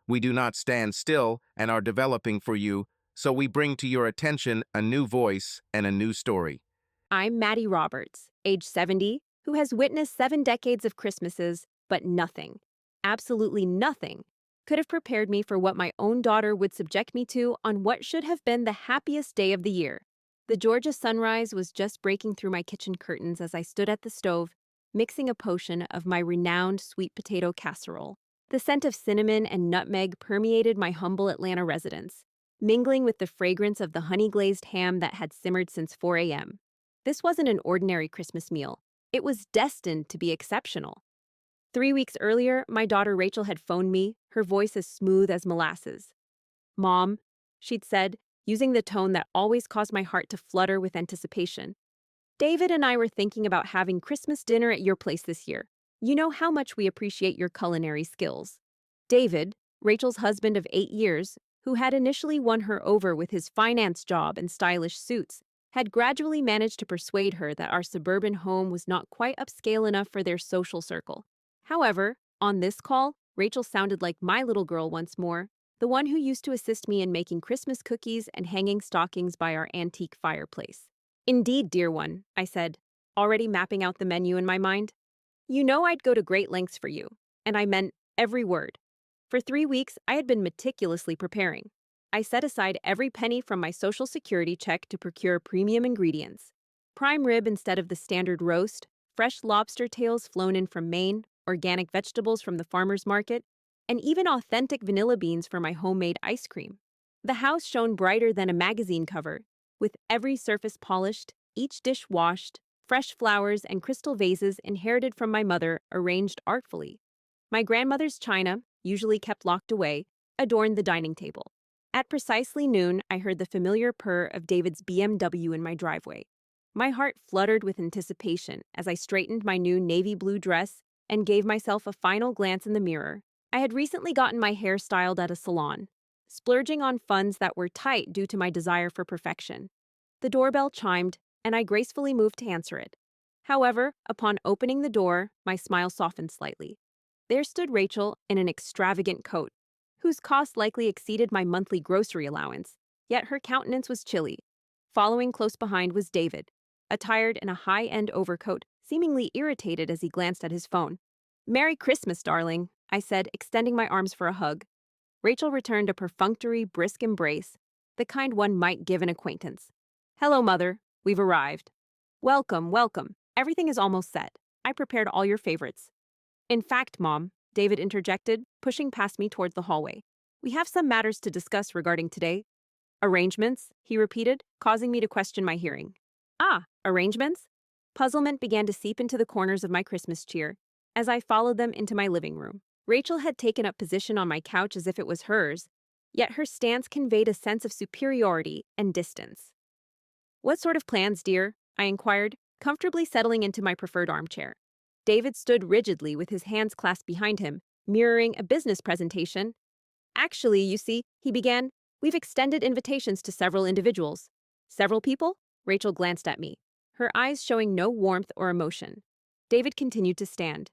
We do not stand still and are developing for you, so we bring to your attention a new voice and a new story. I'm Maddie Roberts, age 70, who has witnessed 7 decades of Christmases, but nothing, absolutely nothing, could have prepared me for what my own daughter would subject me to on what should have been the happiest day of the year. The Georgia sunrise was just breaking through my kitchen curtains as I stood at the stove, mixing a potion of my renowned sweet potato casserole. The scent of cinnamon and nutmeg permeated my humble Atlanta residence, mingling with the fragrance of the honey-glazed ham that had simmered since 4 a.m. This wasn't an ordinary Christmas meal. It was destined to be exceptional. 3 weeks earlier, my daughter Rachel had phoned me, her voice as smooth as molasses. "Mom," she'd said, using the tone that always caused my heart to flutter with anticipation. "David and I were thinking about having Christmas dinner at your place this year. You know how much we appreciate your culinary skills." David, Rachel's husband of 8 years, who had initially won her over with his finance job and stylish suits, had gradually managed to persuade her that our suburban home was not quite upscale enough for their social circle. However, on this call, Rachel sounded like my little girl once more, the one who used to assist me in making Christmas cookies and hanging stockings by our antique fireplace. "Indeed, dear one," I said, already mapping out the menu in my mind. "You know I'd go to great lengths for you," and I meant every word. For 3 weeks, I had been meticulously preparing. I set aside every penny from my Social Security check to procure premium ingredients. Prime rib instead of the standard roast, fresh lobster tails flown in from Maine, organic vegetables from the farmer's market, and even authentic vanilla beans for my homemade ice cream. The house shone brighter than a magazine cover, with every surface polished, each dish washed, fresh flowers and crystal vases inherited from my mother arranged artfully. My grandmother's china, usually kept locked away, adorned the dining table. At precisely noon, I heard the familiar purr of David's BMW in my driveway. My heart fluttered with anticipation as I straightened my new navy blue dress and gave myself a final glance in the mirror. I had recently gotten my hair styled at a salon, splurging on funds that were tight due to my desire for perfection. The doorbell chimed, and I gracefully moved to answer it. However, upon opening the door, my smile softened slightly. There stood Rachel in an extravagant coat, whose cost likely exceeded my monthly grocery allowance, yet her countenance was chilly. Following close behind was David, attired in a high-end overcoat, seemingly irritated as he glanced at his phone. "Merry Christmas, darling," I said, extending my arms for a hug. Rachel returned a perfunctory, brisk embrace, the kind one might give an acquaintance. "Hello, Mother. We've arrived." "Welcome, welcome. Everything is almost set. I prepared all your favorites." "In fact, Mom," David interjected, pushing past me toward the hallway, "we have some matters to discuss regarding today." "Arrangements?" he repeated, causing me to question my hearing. "Ah, arrangements?" Puzzlement began to seep into the corners of my Christmas cheer as I followed them into my living room. Rachel had taken up position on my couch as if it was hers, yet her stance conveyed a sense of superiority and distance. "What sort of plans, dear?" I inquired, comfortably settling into my preferred armchair. David stood rigidly with his hands clasped behind him, mirroring a business presentation. "Actually, you see," he began, "we've extended invitations to several individuals." "Several people?" Rachel glanced at me, her eyes showing no warmth or emotion. David continued to stand.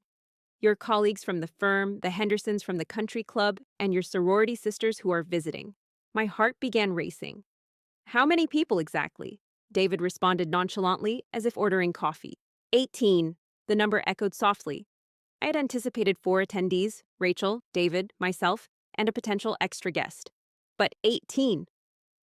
"Your colleagues from the firm, the Hendersons from the country club, and your sorority sisters who are visiting." My heart began racing. "How many people exactly?" David responded nonchalantly, as if ordering coffee. 18. The number echoed softly. I had anticipated 4 attendees, Rachel, David, myself, and a potential extra guest. But 18.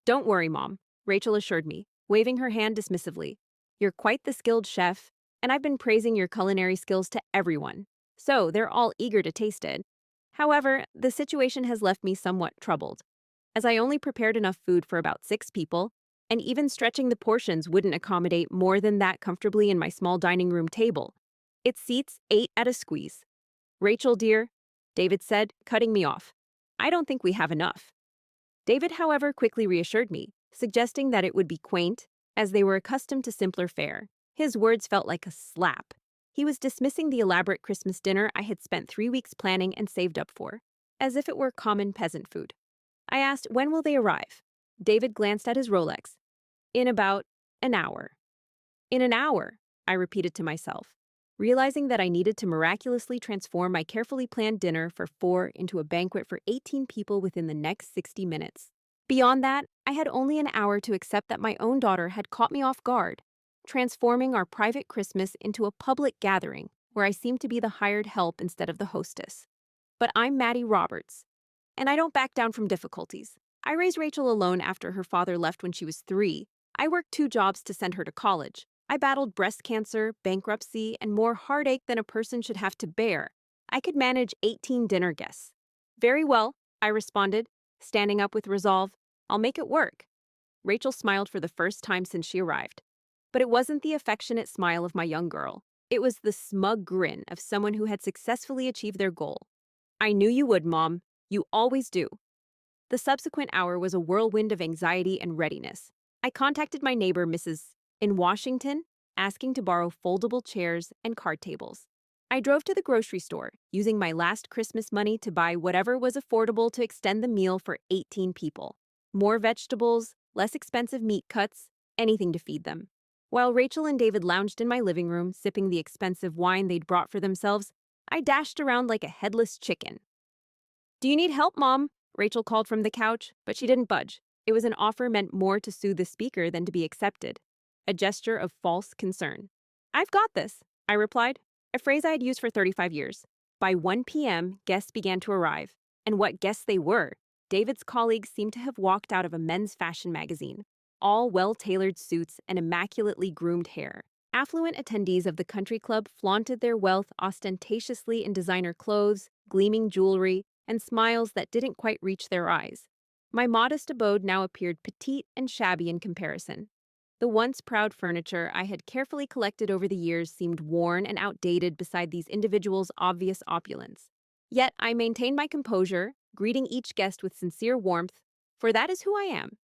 "Don't worry, Mom," Rachel assured me, waving her hand dismissively. "You're quite the skilled chef, and I've been praising your culinary skills to everyone, so they're all eager to taste it. However, the situation has left me somewhat troubled, as I only prepared enough food for about 6 people, and even stretching the portions wouldn't accommodate more than that comfortably in my small dining room table. It seats 8 at a squeeze." "Rachel, dear," David said, cutting me off, "I don't think we have enough." David, however, quickly reassured me, suggesting that it would be quaint, as they were accustomed to simpler fare. His words felt like a slap. He was dismissing the elaborate Christmas dinner I had spent 3 weeks planning and saved up for, as if it were common peasant food. I asked, "When will they arrive?" David glanced at his Rolex. "In about an hour." "In an hour," I repeated to myself. realizing that I needed to miraculously transform my carefully planned dinner for four into a banquet for 18 people within the next 60 minutes. Beyond that, I had only an hour to accept that my own daughter had caught me off guard, transforming our private Christmas into a public gathering where I seemed to be the hired help instead of the hostess. But I'm Maddie Roberts, and I don't back down from difficulties. I raised Rachel alone after her father left when she was 3. I worked 2 jobs to send her to college. I battled breast cancer, bankruptcy, and more heartache than a person should have to bear. I could manage 18 dinner guests. Very well, I responded, standing up with resolve. I'll make it work. Rachel smiled for the first time since she arrived. But it wasn't the affectionate smile of my young girl. It was the smug grin of someone who had successfully achieved their goal. I knew you would, Mom. You always do. The subsequent hour was a whirlwind of anxiety and readiness. I contacted my neighbor, Mrs. in Washington, asking to borrow foldable chairs and card tables. I drove to the grocery store, using my last Christmas money to buy whatever was affordable to extend the meal for 18 people. More vegetables, less expensive meat cuts, anything to feed them. While Rachel and David lounged in my living room, sipping the expensive wine they'd brought for themselves, I dashed around like a headless chicken. Do you need help, Mom? Rachel called from the couch, but she didn't budge. It was an offer meant more to soothe the speaker than to be accepted. A gesture of false concern. I've got this, I replied, a phrase I had used for 35 years. By 1 p.m., guests began to arrive. And what guests they were! David's colleagues seemed to have walked out of a men's fashion magazine. All well-tailored suits and immaculately groomed hair. Affluent attendees of the country club flaunted their wealth ostentatiously in designer clothes, gleaming jewelry, and smiles that didn't quite reach their eyes. My modest abode now appeared petite and shabby in comparison. The once proud furniture I had carefully collected over the years seemed worn and outdated beside these individuals' obvious opulence. Yet I maintained my composure, greeting each guest with sincere warmth, for that is who I am.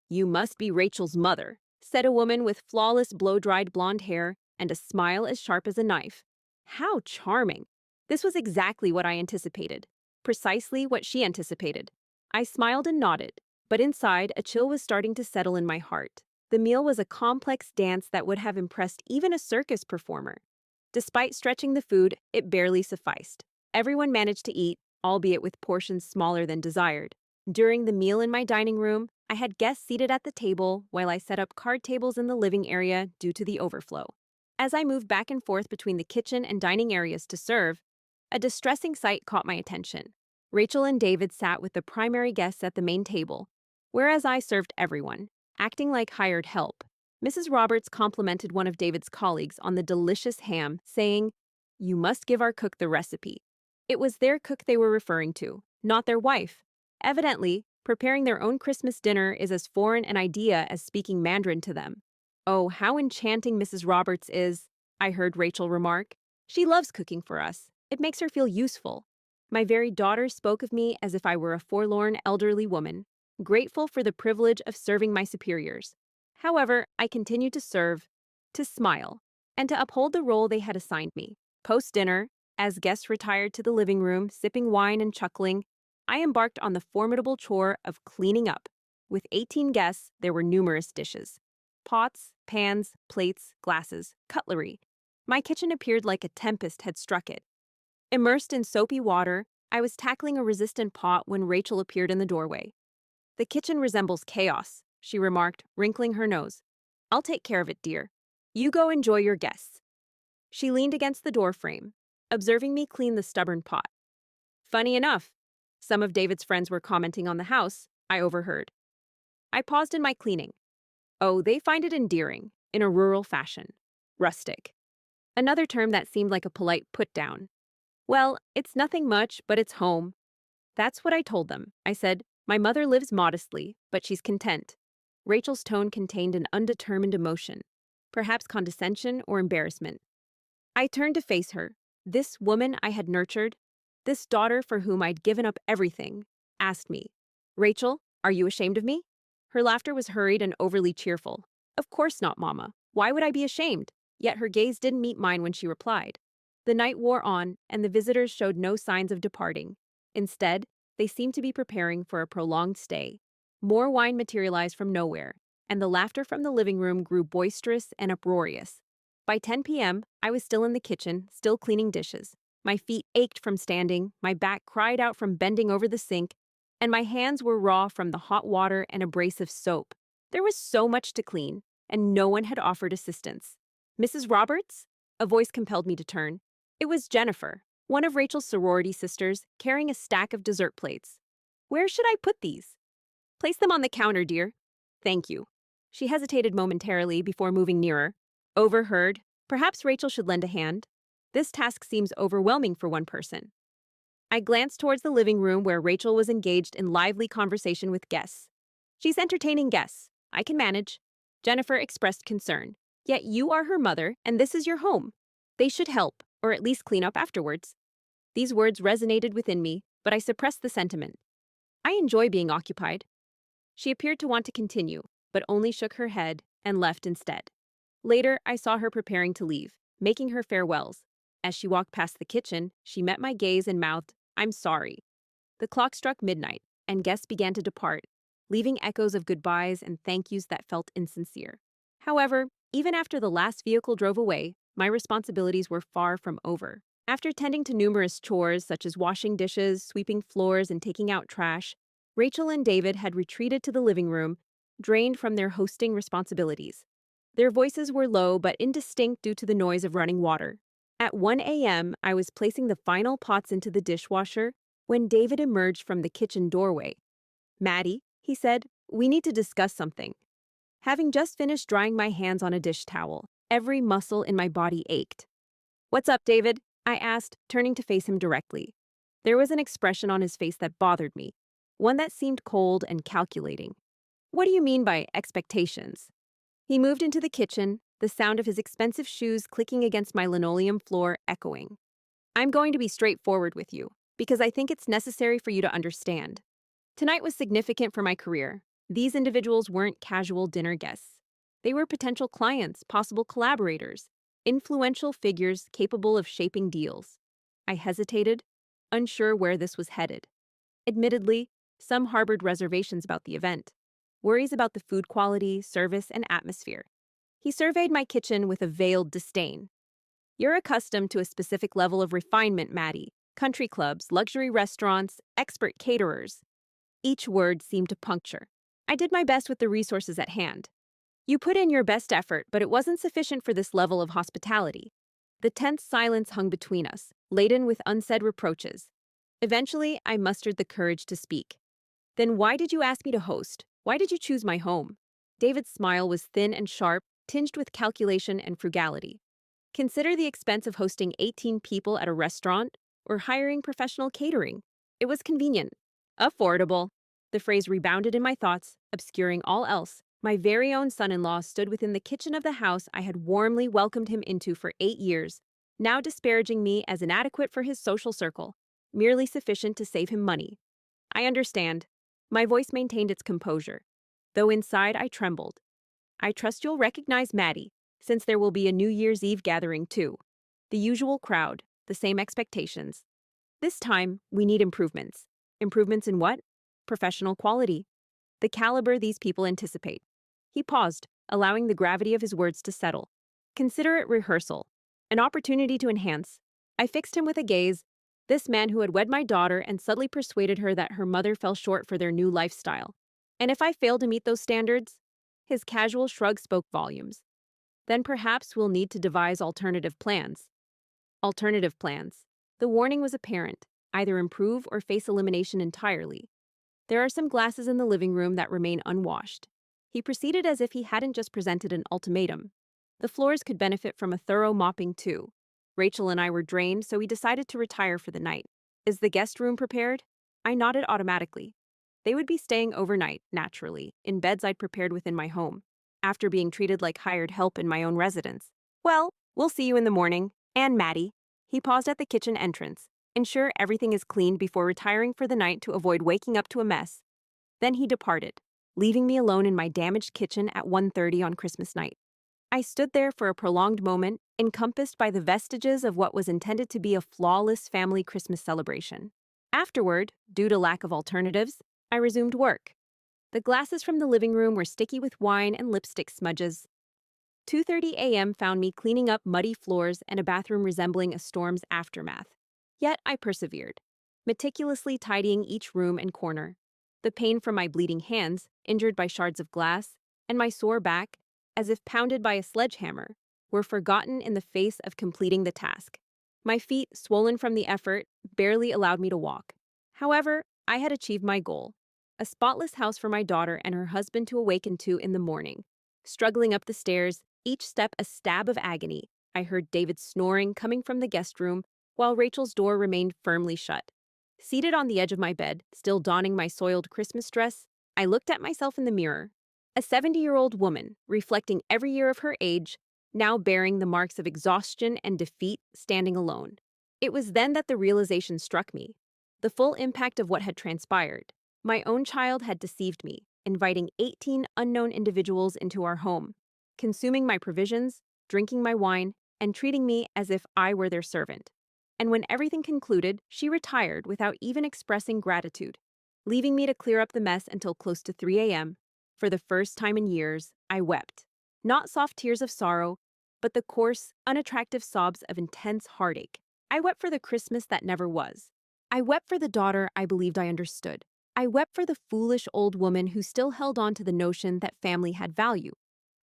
You must be Rachel's mother, said a woman with flawless blow-dried blonde hair and a smile as sharp as a knife. How charming! This was exactly what I anticipated. Precisely what she anticipated. I smiled and nodded, but inside a chill was starting to settle in my heart. The meal was a complex dance that would have impressed even a circus performer. Despite stretching the food, it barely sufficed. Everyone managed to eat, albeit with portions smaller than desired. During the meal in my dining room, I had guests seated at the table while I set up card tables in the living area due to the overflow. As I moved back and forth between the kitchen and dining areas to serve, a distressing sight caught my attention. Rachel and David sat with the primary guests at the main table, whereas I served everyone, acting like hired help. Mrs. Roberts complimented one of David's colleagues on the delicious ham, saying, "You must give our cook the recipe." It was their cook they were referring to, not their wife. Evidently, preparing their own Christmas dinner is as foreign an idea as speaking Mandarin to them. "Oh, how enchanting Mrs. Roberts is," I heard Rachel remark. "She loves cooking for us. It makes her feel useful." My very daughter spoke of me as if I were a forlorn elderly woman, grateful for the privilege of serving my superiors. However, I continued to serve, to smile, and to uphold the role they had assigned me. Post-dinner, as guests retired to the living room, sipping wine and chuckling, I embarked on the formidable chore of cleaning up. With 18 guests, there were numerous dishes. Pots, pans, plates, glasses, cutlery. My kitchen appeared like a tempest had struck it. Immersed in soapy water, I was tackling a resistant pot when Rachel appeared in the doorway. "The kitchen resembles chaos," she remarked, wrinkling her nose. "I'll take care of it, dear. You go enjoy your guests." She leaned against the doorframe, observing me clean the stubborn pot. Funny enough, some of David's friends were commenting on the house, I overheard. I paused in my cleaning. Oh, they find it endearing, in a rural fashion. Rustic. Another term that seemed like a polite put-down. Well, it's nothing much, but it's home. That's what I told them. I said, my mother lives modestly, but she's content. Rachel's tone contained an undetermined emotion, perhaps condescension or embarrassment. I turned to face her. This woman I had nurtured, this daughter for whom I'd given up everything, asked me, "Rachel, are you ashamed of me?" Her laughter was hurried and overly cheerful. "Of course not, Mama. Why would I be ashamed?" Yet her gaze didn't meet mine when she replied. The night wore on, and the visitors showed no signs of departing. Instead, they seemed to be preparing for a prolonged stay. More wine materialized from nowhere, and the laughter from the living room grew boisterous and uproarious. By 10 p.m., I was still in the kitchen, still cleaning dishes. My feet ached from standing, my back cried out from bending over the sink, and my hands were raw from the hot water and abrasive soap. There was so much to clean, and no one had offered assistance. Mrs. Roberts? A voice compelled me to turn. It was Jennifer, one of Rachel's sorority sisters, carrying a stack of dessert plates. Where should I put these? Place them on the counter, dear. Thank you. She hesitated momentarily before moving nearer. Overheard. Perhaps Rachel should lend a hand. This task seems overwhelming for one person. I glanced towards the living room where Rachel was engaged in lively conversation with guests. She's entertaining guests. I can manage. Jennifer expressed concern. Yet you are her mother, and this is your home. They should help, or at least clean up afterwards. These words resonated within me, but I suppressed the sentiment. I enjoy being occupied. She appeared to want to continue, but only shook her head and left instead. Later, I saw her preparing to leave, making her farewells. As she walked past the kitchen, she met my gaze and mouthed, "I'm sorry." The clock struck midnight, and guests began to depart, leaving echoes of goodbyes and thank yous that felt insincere. However, even after the last vehicle drove away, my responsibilities were far from over. After tending to numerous chores such as washing dishes, sweeping floors, and taking out trash, Rachel and David had retreated to the living room, drained from their hosting responsibilities. Their voices were low but indistinct due to the noise of running water. At 1 a.m., I was placing the final pots into the dishwasher when David emerged from the kitchen doorway. "Maddie," he said, "we need to discuss something." Having just finished drying my hands on a dish towel, every muscle in my body ached. "What's up, David?" I asked, turning to face him directly. There was an expression on his face that bothered me, one that seemed cold and calculating. "What do you mean by expectations?" He moved into the kitchen, the sound of his expensive shoes clicking against my linoleum floor echoing. "I'm going to be straightforward with you, because I think it's necessary for you to understand. Tonight was significant for my career. These individuals weren't casual dinner guests. They were potential clients, possible collaborators, influential figures capable of shaping deals." I hesitated, unsure where this was headed. Admittedly, some harbored reservations about the event, worries about the food quality, service, and atmosphere. He surveyed my kitchen with a veiled disdain. "You're accustomed to a specific level of refinement, Maddie. Country clubs, luxury restaurants, expert caterers." Each word seemed to puncture. I did my best with the resources at hand. "You put in your best effort, but it wasn't sufficient for this level of hospitality." The tense silence hung between us, laden with unsaid reproaches. Eventually, I mustered the courage to speak. "Then why did you ask me to host? Why did you choose my home?" David's smile was thin and sharp, tinged with calculation and frugality. "Consider the expense of hosting 18 people at a restaurant or hiring professional catering. It was convenient. Affordable." The phrase rebounded in my thoughts, obscuring all else. My very own son-in-law stood within the kitchen of the house I had warmly welcomed him into for 8 years, now disparaging me as inadequate for his social circle, merely sufficient to save him money. "I understand." My voice maintained its composure, though inside I trembled. "I trust you'll recognize Maddie, since there will be a New Year's Eve gathering too. The usual crowd, the same expectations. This time, we need improvements." "Improvements in what?" "Professional quality. The caliber these people anticipate." He paused, allowing the gravity of his words to settle. "Consider it rehearsal. An opportunity to enhance." I fixed him with a gaze. This man who had wed my daughter and subtly persuaded her that her mother fell short for their new lifestyle. And if I failed to meet those standards? His casual shrug spoke volumes. "Then perhaps we'll need to devise alternative plans." Alternative plans. The warning was apparent. Either improve or face elimination entirely. "There are some glasses in the living room that remain unwashed." He proceeded as if he hadn't just presented an ultimatum. "The floors could benefit from a thorough mopping too." Rachel and I were drained, so we decided to retire for the night. "Is the guest room prepared?" I nodded automatically. They would be staying overnight, naturally, in beds I'd prepared within my home, after being treated like hired help in my own residence. "Well, we'll see you in the morning. And Maddie." He paused at the kitchen entrance. "Ensure everything is cleaned before retiring for the night to avoid waking up to a mess." Then he departed, leaving me alone in my damaged kitchen at 1:30 on Christmas night. I stood there for a prolonged moment, encompassed by the vestiges of what was intended to be a flawless family Christmas celebration. Afterward, due to lack of alternatives, I resumed work. The glasses from the living room were sticky with wine and lipstick smudges. 2:30 a.m. found me cleaning up muddy floors and a bathroom resembling a storm's aftermath. Yet I persevered, meticulously tidying each room and corner. The pain from my bleeding hands, injured by shards of glass, and my sore back, as if pounded by a sledgehammer, were forgotten in the face of completing the task. My feet, swollen from the effort, barely allowed me to walk. However, I had achieved my goal: a spotless house for my daughter and her husband to awaken to in the morning. Struggling up the stairs, each step a stab of agony, I heard David snoring coming from the guest room, while Rachel's door remained firmly shut. Seated on the edge of my bed, still donning my soiled Christmas dress, I looked at myself in the mirror. A 70-year-old woman, reflecting every year of her age, now bearing the marks of exhaustion and defeat, standing alone. It was then that the realization struck me: the full impact of what had transpired. My own child had deceived me, inviting 18 unknown individuals into our home, consuming my provisions, drinking my wine, and treating me as if I were their servant. And when everything concluded, she retired without even expressing gratitude, leaving me to clear up the mess until close to 3 a.m. For the first time in years, I wept. Not soft tears of sorrow, but the coarse, unattractive sobs of intense heartache. I wept for the Christmas that never was. I wept for the daughter I believed I understood. I wept for the foolish old woman who still held on to the notion that family had value.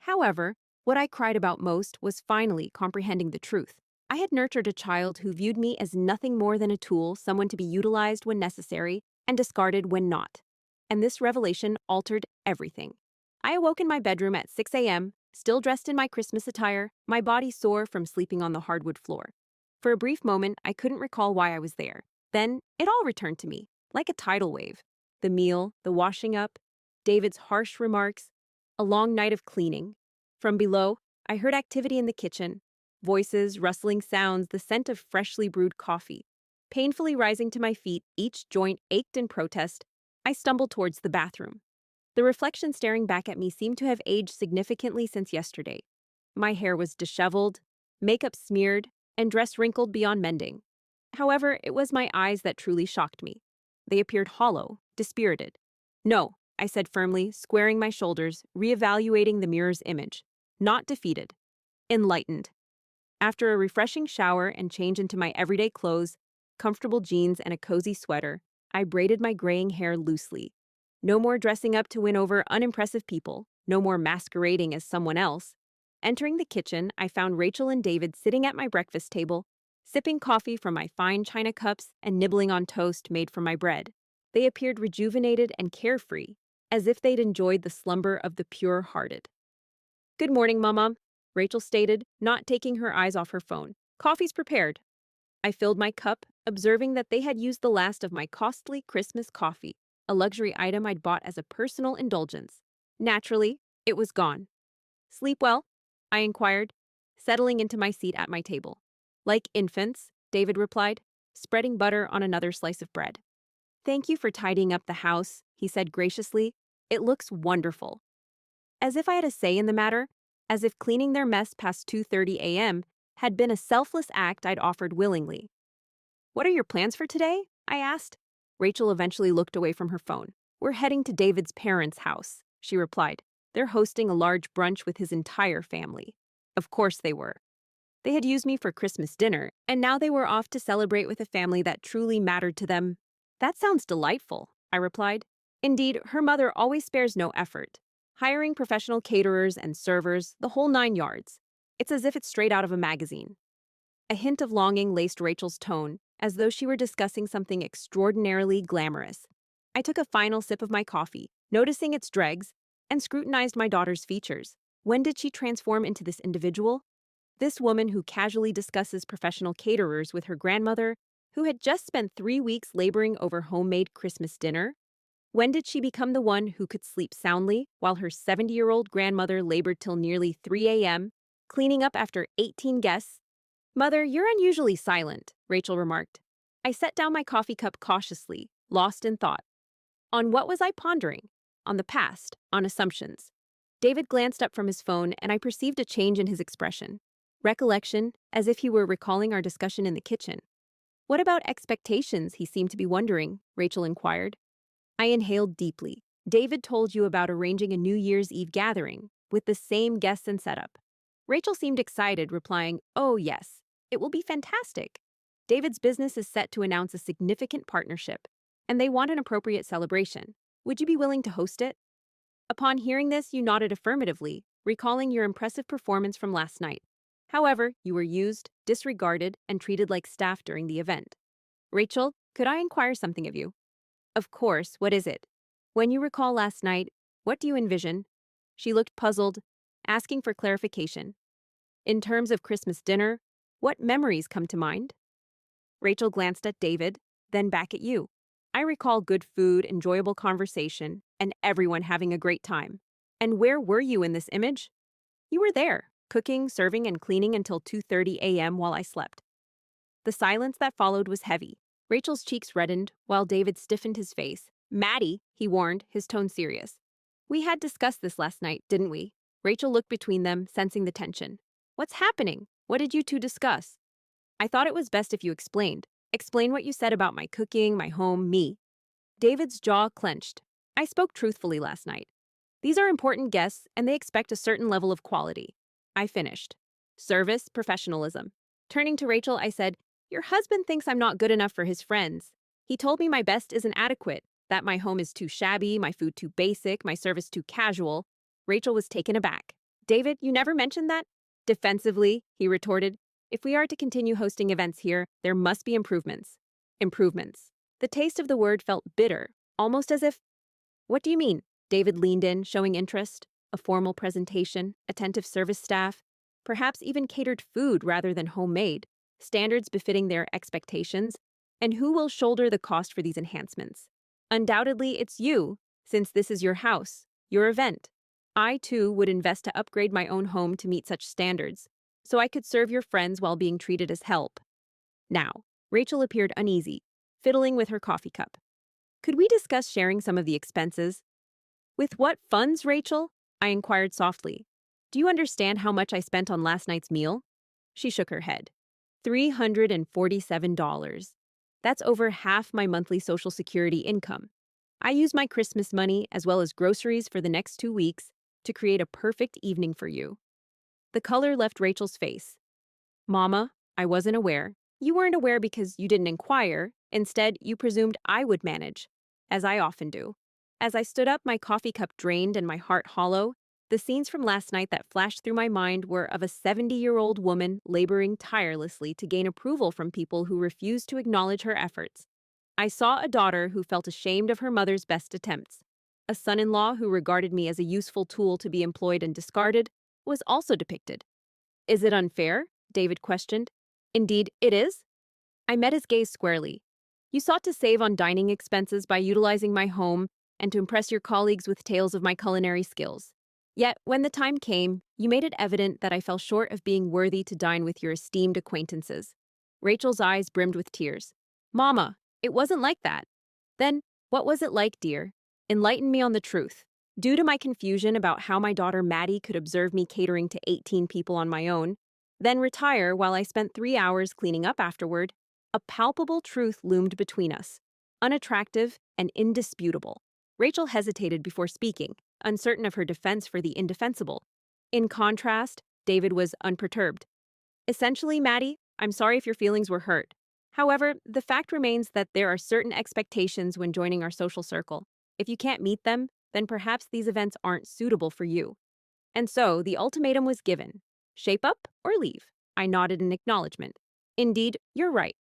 However, what I cried about most was finally comprehending the truth. I had nurtured a child who viewed me as nothing more than a tool, someone to be utilized when necessary and discarded when not. And this revelation altered everything. I awoke in my bedroom at 6 a.m., still dressed in my Christmas attire, my body sore from sleeping on the hardwood floor. For a brief moment, I couldn't recall why I was there. Then, it all returned to me, like a tidal wave. The meal, the washing up, David's harsh remarks, a long night of cleaning. From below, I heard activity in the kitchen: voices, rustling sounds, the scent of freshly brewed coffee. Painfully rising to my feet, each joint ached in protest, I stumbled towards the bathroom. The reflection staring back at me seemed to have aged significantly since yesterday. My hair was disheveled, makeup smeared, and dress wrinkled beyond mending. However, it was my eyes that truly shocked me. They appeared hollow, dispirited. "No," I said firmly, squaring my shoulders, reevaluating the mirror's image. "Not defeated. Enlightened." After a refreshing shower and change into my everyday clothes, comfortable jeans and a cozy sweater, I braided my graying hair loosely. No more dressing up to win over unimpressive people, no more masquerading as someone else. Entering the kitchen, I found Rachel and David sitting at my breakfast table, sipping coffee from my fine china cups and nibbling on toast made from my bread. They appeared rejuvenated and carefree, as if they'd enjoyed the slumber of the pure-hearted. "Good morning, Mama," Rachel stated, not taking her eyes off her phone. "Coffee's prepared." I filled my cup, observing that they had used the last of my costly Christmas coffee, a luxury item I'd bought as a personal indulgence. Naturally, it was gone. "Sleep well?" I inquired, settling into my seat at my table. "Like infants," David replied, spreading butter on another slice of bread. "Thank you for tidying up the house," he said graciously. "It looks wonderful." As if I had a say in the matter, as if cleaning their mess past 2:30 a.m. had been a selfless act I'd offered willingly. "What are your plans for today?" I asked. Rachel eventually looked away from her phone. "We're heading to David's parents' house," she replied. "They're hosting a large brunch with his entire family." Of course they were. They had used me for Christmas dinner, and now they were off to celebrate with a family that truly mattered to them. "That sounds delightful," I replied. Indeed, her mother always spares no effort, hiring professional caterers and servers, the whole 9 yards. It's as if it's straight out of a magazine. A hint of longing laced Rachel's tone, as though she were discussing something extraordinarily glamorous. I took a final sip of my coffee, noticing its dregs, and scrutinized my daughter's features. When did she transform into this individual? This woman who casually discusses professional caterers with her grandmother, who had just spent 3 weeks laboring over homemade Christmas dinner? When did she become the one who could sleep soundly while her 70-year-old grandmother labored till nearly 3 a.m., cleaning up after 18 guests? "Mother, you're unusually silent," Rachel remarked. I set down my coffee cup cautiously, lost in thought. On what was I pondering? On the past, on assumptions. David glanced up from his phone, and I perceived a change in his expression. Recollection, as if he were recalling our discussion in the kitchen. "What about expectations?" he seemed to be wondering, Rachel inquired. I inhaled deeply. "David told you about arranging a New Year's Eve gathering, with the same guests and setup." Rachel seemed excited, replying, "Oh, yes. It will be fantastic. David's business is set to announce a significant partnership, and they want an appropriate celebration. Would you be willing to host it?" Upon hearing this, you nodded affirmatively, recalling your impressive performance from last night. However, you were used, disregarded, and treated like staff during the event. "Rachel, could I inquire something of you?" "Of course, what is it?" "When you recall last night, what do you envision?" She looked puzzled, asking for clarification. "In terms of Christmas dinner, what memories come to mind?" Rachel glanced at David, then back at you. "I recall good food, enjoyable conversation, and everyone having a great time." "And where were you in this image?" "You were there, cooking, serving, and cleaning until 2:30 a.m. while I slept." The silence that followed was heavy. Rachel's cheeks reddened, while David stiffened his face. "Maddie," he warned, his tone serious. "We had discussed this last night, didn't we?" Rachel looked between them, sensing the tension. "What's happening? What did you two discuss?" "I thought it was best if you explained. Explain what you said about my cooking, my home, me." David's jaw clenched. "I spoke truthfully last night. These are important guests, and they expect a certain level of quality." I finished. "Service, professionalism." Turning to Rachel, I said, "Your husband thinks I'm not good enough for his friends. He told me my best isn't adequate, that my home is too shabby, my food too basic, my service too casual." Rachel was taken aback. "David, you never mentioned that?" Defensively, he retorted, "If we are to continue hosting events here, there must be improvements." Improvements. The taste of the word felt bitter, almost as if— "What do you mean?" David leaned in, showing interest. "A formal presentation, attentive service staff, perhaps even catered food rather than homemade, standards befitting their expectations, and who will shoulder the cost for these enhancements? Undoubtedly, it's you, since this is your house, your event. I, too, would invest to upgrade my own home to meet such standards, so I could serve your friends while being treated as help." Now, Rachel appeared uneasy, fiddling with her coffee cup. "Could we discuss sharing some of the expenses?" "With what funds, Rachel?" I inquired softly. "Do you understand how much I spent on last night's meal?" She shook her head. $347. That's over half my monthly Social Security income. I use my Christmas money, as well as groceries for the next 2 weeks, to create a perfect evening for you." The color left Rachel's face. "Mama, I wasn't aware." "You weren't aware because you didn't inquire. Instead, you presumed I would manage, as I often do." As I stood up, my coffee cup drained and my heart hollow, the scenes from last night that flashed through my mind were of a 70-year-old woman laboring tirelessly to gain approval from people who refused to acknowledge her efforts. I saw a daughter who felt ashamed of her mother's best attempts. A son-in-law who regarded me as a useful tool to be employed and discarded was also depicted. "Is it unfair?" David questioned. "Indeed, it is." I met his gaze squarely. "You sought to save on dining expenses by utilizing my home and to impress your colleagues with tales of my culinary skills. Yet, when the time came, you made it evident that I fell short of being worthy to dine with your esteemed acquaintances." Rachel's eyes brimmed with tears. "Mama, it wasn't like that." "Then, what was it like, dear? Enlighten me on the truth." Due to my confusion about how my daughter Maddie could observe me catering to 18 people on my own, then retire while I spent 3 hours cleaning up afterward, a palpable truth loomed between us, unattractive and indisputable. Rachel hesitated before speaking, uncertain of her defense for the indefensible. In contrast, David was unperturbed. "Essentially, Maddie, I'm sorry if your feelings were hurt. However, the fact remains that there are certain expectations when joining our social circle. If you can't meet them, then perhaps these events aren't suitable for you." And so the ultimatum was given. Shape up or leave. I nodded in acknowledgement. "Indeed, you're right.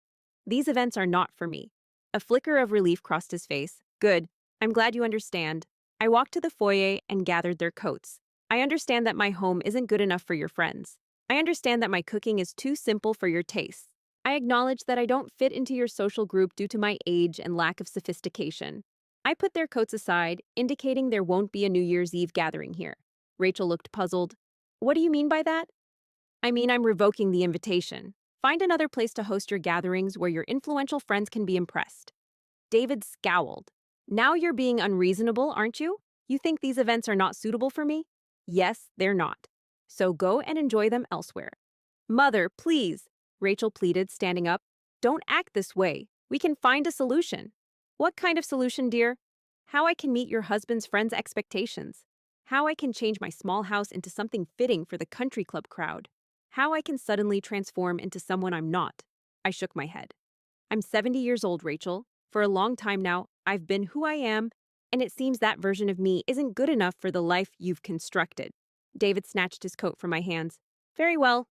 These events are not for me." A flicker of relief crossed his face. "Good. I'm glad you understand." I walked to the foyer and gathered their coats. "I understand that my home isn't good enough for your friends. I understand that my cooking is too simple for your tastes. I acknowledge that I don't fit into your social group due to my age and lack of sophistication." I put their coats aside, indicating there won't be a New Year's Eve gathering here. Rachel looked puzzled. "What do you mean by that?" "I mean, I'm revoking the invitation. Find another place to host your gatherings where your influential friends can be impressed." David scowled. "Now you're being unreasonable, aren't you? You think these events are not suitable for me?" "Yes, they're not. So go and enjoy them elsewhere." "Mother, please," Rachel pleaded, standing up. "Don't act this way. We can find a solution." "What kind of solution, dear?" "How I can meet your husband's friends' expectations." How I can change my small house into something fitting for the country club crowd. How I can suddenly transform into someone I'm not. I shook my head. I'm 70 years old, Rachel. For a long time now, I've been who I am, and it seems that version of me isn't good enough for the life you've constructed. David snatched his coat from my hands. Very well.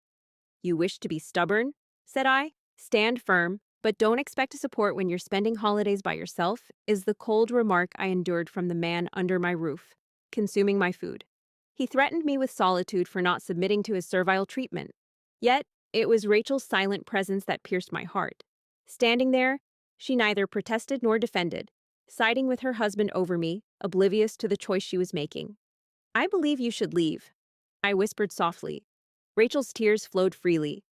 You wish to be stubborn? Said I. Stand firm, but don't expect support when you're spending holidays by yourself, is the cold remark I endured from the man under my roof, consuming my food. He threatened me with solitude for not submitting to his servile treatment. Yet, it was Rachel's silent presence that pierced my heart. Standing there, she neither protested nor defended, siding with her husband over me, oblivious to the choice she was making. I believe you should leave, I whispered softly. Rachel's tears flowed freely.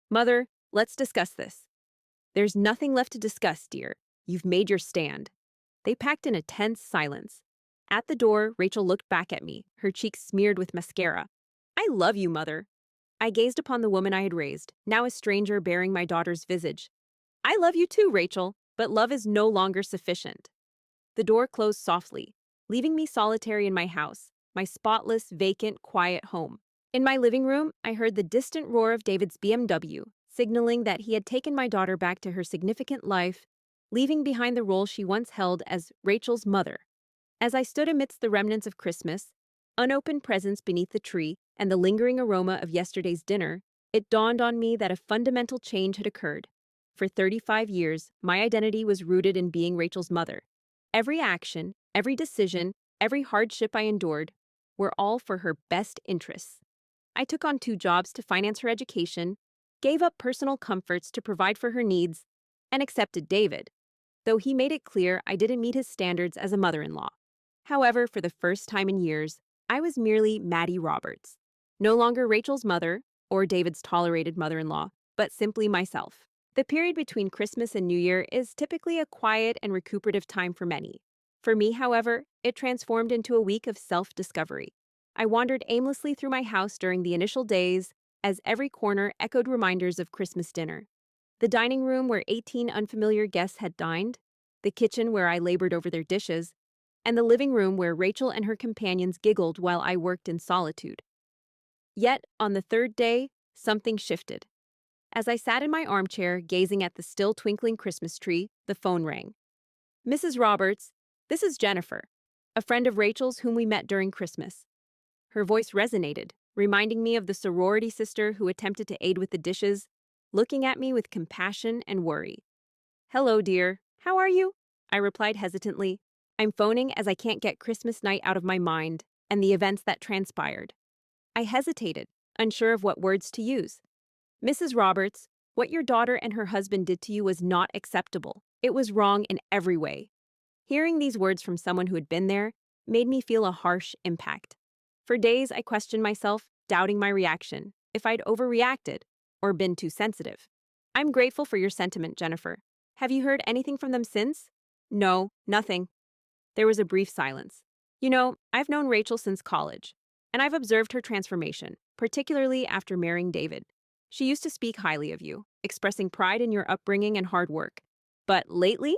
Mother, let's discuss this. There's nothing left to discuss, dear. You've made your stand. They packed in a tense silence. At the door, Rachel looked back at me, her cheeks smeared with mascara. I love you, Mother. I gazed upon the woman I had raised, now a stranger bearing my daughter's visage. I love you too, Rachel, but love is no longer sufficient. The door closed softly, leaving me solitary in my house, my spotless, vacant, quiet home. In my living room, I heard the distant roar of David's BMW, signaling that he had taken my daughter back to her significant life, leaving behind the role she once held as Rachel's mother. As I stood amidst the remnants of Christmas, unopened presents beneath the tree, and the lingering aroma of yesterday's dinner, it dawned on me that a fundamental change had occurred. For 35 years, my identity was rooted in being Rachel's mother. Every action, every decision, every hardship I endured were all for her best interests. I took on 2 jobs to finance her education, gave up personal comforts to provide for her needs, and accepted David, though he made it clear I didn't meet his standards as a mother-in-law. However, for the first time in years, I was merely Maddie Roberts, no longer Rachel's mother or David's tolerated mother-in-law, but simply myself. The period between Christmas and New Year is typically a quiet and recuperative time for many. For me, however, it transformed into a week of self-discovery. I wandered aimlessly through my house during the initial days, as every corner echoed reminders of Christmas dinner. The dining room where 18 unfamiliar guests had dined, the kitchen where I labored over their dishes, and the living room where Rachel and her companions giggled while I worked in solitude. Yet, on the 3rd day, something shifted. As I sat in my armchair, gazing at the still twinkling Christmas tree, the phone rang. Mrs. Roberts, this is Jennifer, a friend of Rachel's whom we met during Christmas. Her voice resonated, reminding me of the sorority sister who attempted to aid with the dishes, looking at me with compassion and worry. Hello, dear. How are you? I replied hesitantly. I'm phoning as I can't get Christmas night out of my mind and the events that transpired. I hesitated, unsure of what words to use. Mrs. Roberts, what your daughter and her husband did to you was not acceptable. It was wrong in every way. Hearing these words from someone who had been there made me feel a harsh impact. For days, I questioned myself, doubting my reaction, if I'd overreacted or been too sensitive. I'm grateful for your sentiment, Jennifer. Have you heard anything from them since? No, nothing. There was a brief silence. You know, I've known Rachel since college, and I've observed her transformation, particularly after marrying David. She used to speak highly of you, expressing pride in your upbringing and hard work. But lately?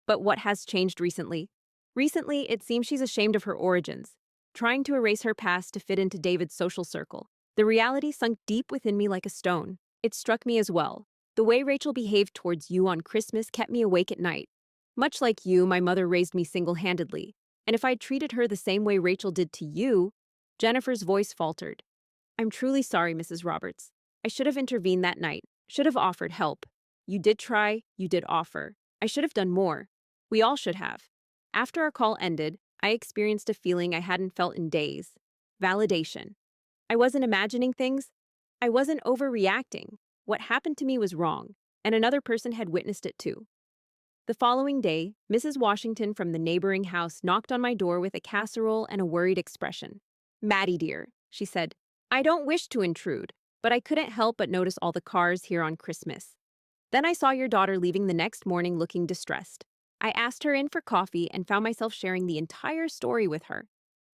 But what has changed recently? Recently, it seems she's ashamed of her origins, trying to erase her past to fit into David's social circle. The reality sunk deep within me like a stone. It struck me as well. The way Rachel behaved towards you on Christmas kept me awake at night. Much like you, my mother raised me single-handedly, and if I'd treated her the same way Rachel did to you, Jennifer's voice faltered. I'm truly sorry, Mrs. Roberts. I should have intervened that night, should have offered help. You did try, you did offer. I should have done more. We all should have. After our call ended, I experienced a feeling I hadn't felt in days. Validation. I wasn't imagining things. I wasn't overreacting. What happened to me was wrong, and another person had witnessed it too. The following day, Mrs. Washington from the neighboring house knocked on my door with a casserole and a worried expression. Maddie, dear, she said, I don't wish to intrude, but I couldn't help but notice all the cars here on Christmas. Then I saw your daughter leaving the next morning looking distressed. I asked her in for coffee and found myself sharing the entire story with her.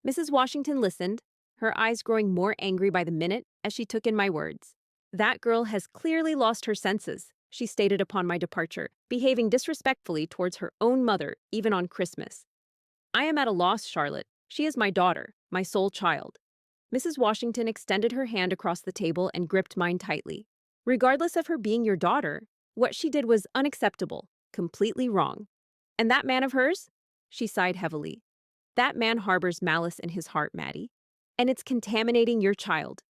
Mrs. Washington listened, her eyes growing more angry by the minute as she took in my words. That girl has clearly lost her senses, she stated upon my departure, behaving disrespectfully towards her own mother, even on Christmas. I am at a loss, Charlotte. She is my daughter, my sole child. Mrs. Washington extended her hand across the table and gripped mine tightly. Regardless of her being your daughter, what she did was unacceptable, completely wrong. And that man of hers? She sighed heavily. That man harbors malice in his heart, Maddie. And it's contaminating your child.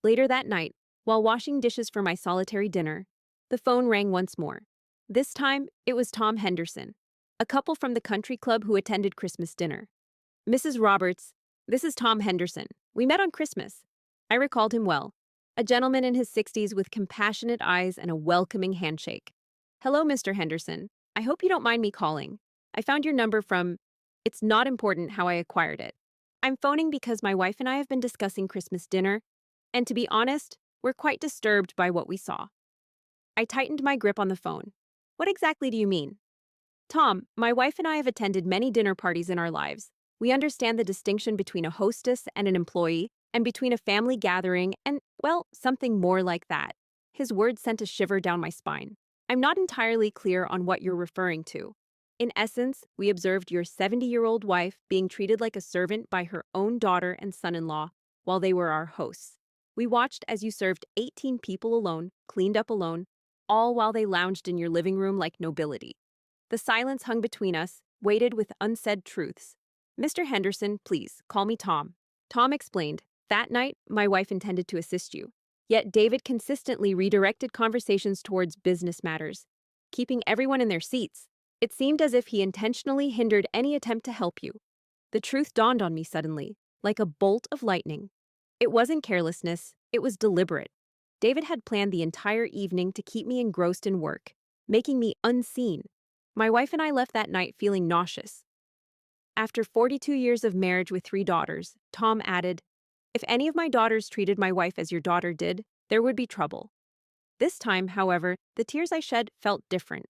Later that night, while washing dishes for my solitary dinner, the phone rang once more. This time, it was Tom Henderson, a couple from the country club who attended Christmas dinner. Mrs. Roberts, this is Tom Henderson. We met on Christmas. I recalled him well. A gentleman in his 60s with compassionate eyes and a welcoming handshake. Hello, Mr. Henderson. I hope you don't mind me calling. I found your number from... It's not important how I acquired it. I'm phoning because my wife and I have been discussing Christmas dinner, and to be honest, we're quite disturbed by what we saw. I tightened my grip on the phone. What exactly do you mean? Tom, my wife and I have attended many dinner parties in our lives. We understand the distinction between a hostess and an employee, and between a family gathering and, well, something more like that. His words sent a shiver down my spine. I'm not entirely clear on what you're referring to. In essence, we observed your 70-year-old wife being treated like a servant by her own daughter and son-in-law while they were our hosts. We watched as you served 18 people alone, cleaned up alone, all while they lounged in your living room like nobility. The silence hung between us, weighted with unsaid truths. Mr. Henderson, please, call me Tom. Tom explained, that night, my wife intended to assist you. Yet David consistently redirected conversations towards business matters, keeping everyone in their seats. It seemed as if he intentionally hindered any attempt to help you. The truth dawned on me suddenly, like a bolt of lightning. It wasn't carelessness, it was deliberate. David had planned the entire evening to keep me engrossed in work, making me unseen. My wife and I left that night feeling nauseous. After 42 years of marriage with 3 daughters, Tom added, if any of my daughters treated my wife as your daughter did, there would be trouble. This time, however, the tears I shed felt different.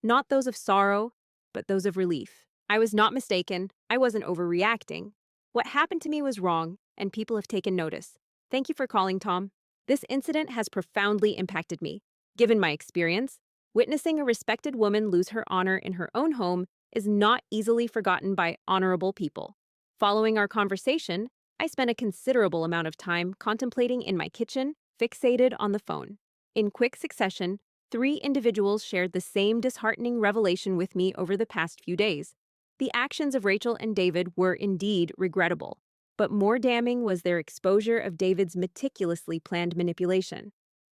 Not those of sorrow, but those of relief. I was not mistaken. I wasn't overreacting. What happened to me was wrong, and people have taken notice. Thank you for calling, Tom. This incident has profoundly impacted me. Given my experience, witnessing a respected woman lose her honor in her own home is not easily forgotten by honorable people. Following our conversation, I spent a considerable amount of time contemplating in my kitchen, fixated on the phone. In quick succession, 3 individuals shared the same disheartening revelation with me over the past few days. The actions of Rachel and David were indeed regrettable, but more damning was their exposure of David's meticulously planned manipulation.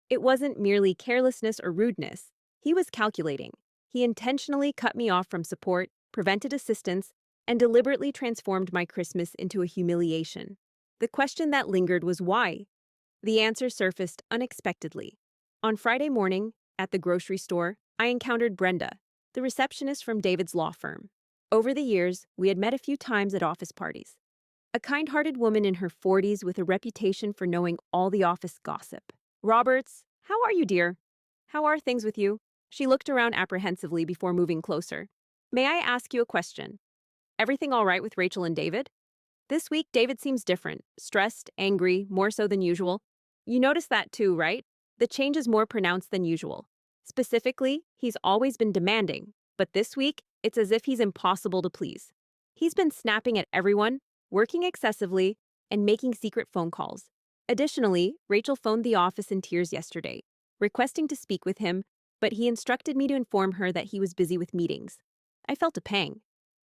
It wasn't merely carelessness or rudeness. He was calculating. He intentionally cut me off from support, prevented assistance, and deliberately transformed my Christmas into a humiliation. The question that lingered was why? The answer surfaced unexpectedly. On Friday morning, at the grocery store, I encountered Brenda, the receptionist from David's law firm. Over the years, we had met a few times at office parties. A kind-hearted woman in her 40s with a reputation for knowing all the office gossip. Roberts, how are you, dear? How are things with you? She looked around apprehensively before moving closer. May I ask you a question? Everything all right with Rachel and David? This week, David seems different, stressed, angry, more so than usual. You noticed that too, right? The change is more pronounced than usual. Specifically, he's always been demanding, but this week, it's as if he's impossible to please. He's been snapping at everyone, working excessively, and making secret phone calls. Additionally, Rachel phoned the office in tears yesterday, requesting to speak with him, but he instructed me to inform her that he was busy with meetings. I felt a pang.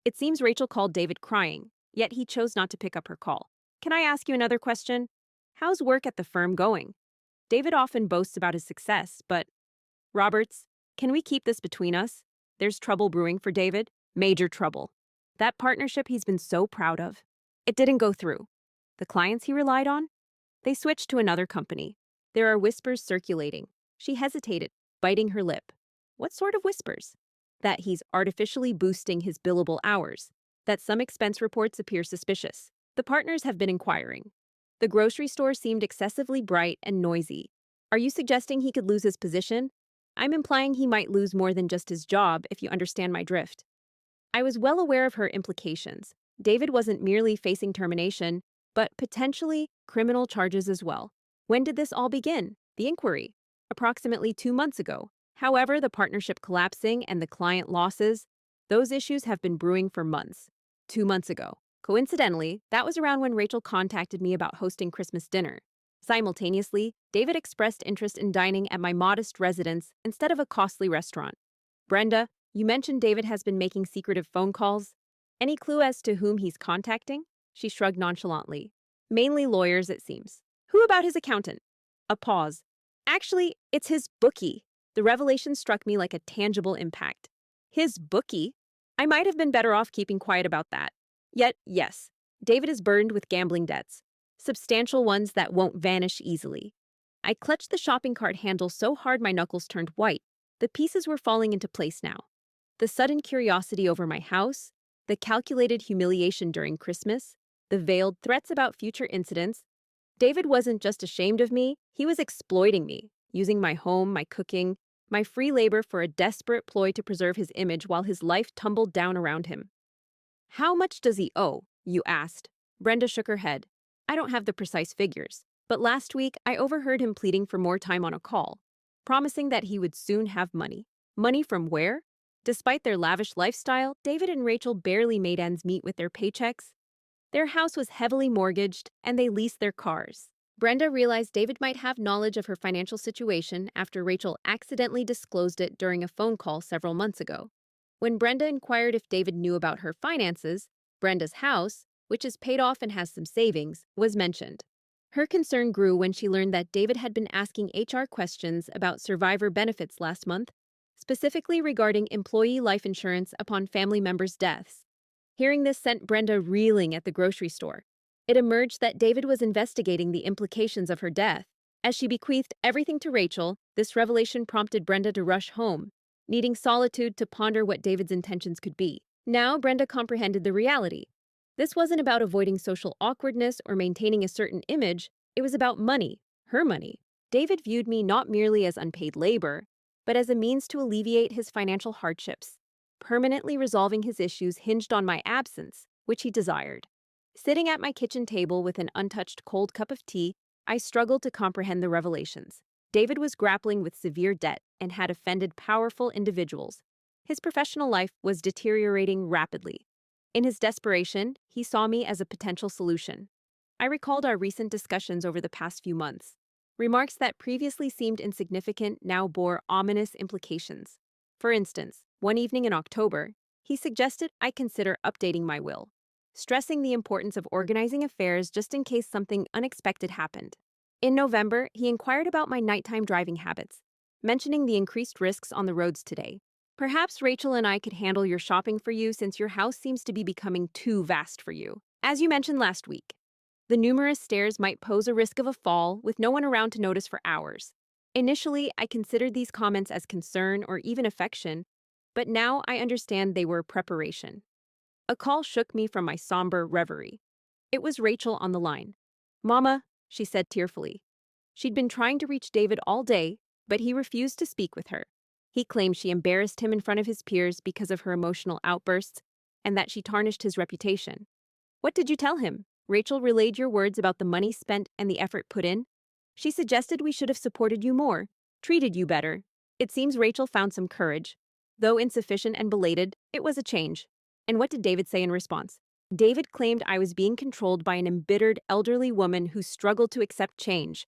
It seems Rachel called David crying, yet he chose not to pick up her call. Can I ask you another question? How's work at the firm going? David often boasts about his success, but... Roberts, can we keep this between us? There's trouble brewing for David. Major trouble. That partnership he's been so proud of. It didn't go through. The clients he relied on? They switched to another company. There are whispers circulating. She hesitated, biting her lip. What sort of whispers? That he's artificially boosting his billable hours. That some expense reports appear suspicious. The partners have been inquiring. The grocery store seemed excessively bright and noisy. Are you suggesting he could lose his position? I'm implying he might lose more than just his job, if you understand my drift. I was well aware of her implications. David wasn't merely facing termination, but potentially criminal charges as well. When did this all begin? The inquiry. Approximately 2 months ago. However, the partnership collapsing and the client losses, those issues have been brewing for months. 2 months ago. Coincidentally, that was around when Rachel contacted me about hosting Christmas dinner. Simultaneously, David expressed interest in dining at my modest residence instead of a costly restaurant. Brenda, you mentioned David has been making secretive phone calls. Any clue as to whom he's contacting? She shrugged nonchalantly. Mainly lawyers, it seems. Who about his accountant? A pause. Actually, it's his bookie. The revelation struck me like a tangible impact. His bookie? I might have been better off keeping quiet about that. Yet, yes, David is burdened with gambling debts, substantial ones that won't vanish easily. I clutched the shopping cart handle so hard my knuckles turned white. The pieces were falling into place now. The sudden curiosity over my house, the calculated humiliation during Christmas, the veiled threats about future incidents. David wasn't just ashamed of me, he was exploiting me, using my home, my cooking, my free labor for a desperate ploy to preserve his image while his life tumbled down around him. How much does he owe? You asked. Brenda shook her head. I don't have the precise figures, but last week I overheard him pleading for more time on a call, promising that he would soon have money. Money from where? Despite their lavish lifestyle, David and Rachel barely made ends meet with their paychecks. Their house was heavily mortgaged, and they leased their cars. Brenda realized David might have knowledge of her financial situation after Rachel accidentally disclosed it during a phone call several months ago. When Brenda inquired if David knew about her finances, Brenda's house, which is paid off and has some savings, was mentioned. Her concern grew when she learned that David had been asking HR questions about survivor benefits last month, specifically regarding employee life insurance upon family members' deaths. Hearing this sent Brenda reeling at the grocery store. It emerged that David was investigating the implications of her death. As she bequeathed everything to Rachel, this revelation prompted Brenda to rush home, needing solitude to ponder what David's intentions could be. Now Brenda comprehended the reality. This wasn't about avoiding social awkwardness or maintaining a certain image, it was about money, her money. David viewed me not merely as unpaid labor, but as a means to alleviate his financial hardships. Permanently resolving his issues hinged on my absence, which he desired. Sitting at my kitchen table with an untouched cold cup of tea, I struggled to comprehend the revelations. David was grappling with severe debt and had offended powerful individuals. His professional life was deteriorating rapidly. In his desperation, he saw me as a potential solution. I recalled our recent discussions over the past few months. Remarks that previously seemed insignificant now bore ominous implications. For instance, one evening in October, he suggested I consider updating my will, stressing the importance of organizing affairs just in case something unexpected happened. In November, he inquired about my nighttime driving habits, mentioning the increased risks on the roads today. Perhaps Rachel and I could handle your shopping for you since your house seems to be becoming too vast for you. As you mentioned last week, the numerous stairs might pose a risk of a fall with no one around to notice for hours. Initially, I considered these comments as concern or even affection, but now I understand they were preparation. A call shook me from my somber reverie. It was Rachel on the line. "Mama," she said tearfully. She'd been trying to reach David all day, but he refused to speak with her. He claimed she embarrassed him in front of his peers because of her emotional outbursts and that she tarnished his reputation. "What did you tell him?" Rachel relayed your words about the money spent and the effort put in. She suggested we should have supported you more, treated you better. It seems Rachel found some courage. Though insufficient and belated, it was a change. And what did David say in response? David claimed I was being controlled by an embittered elderly woman who struggled to accept change.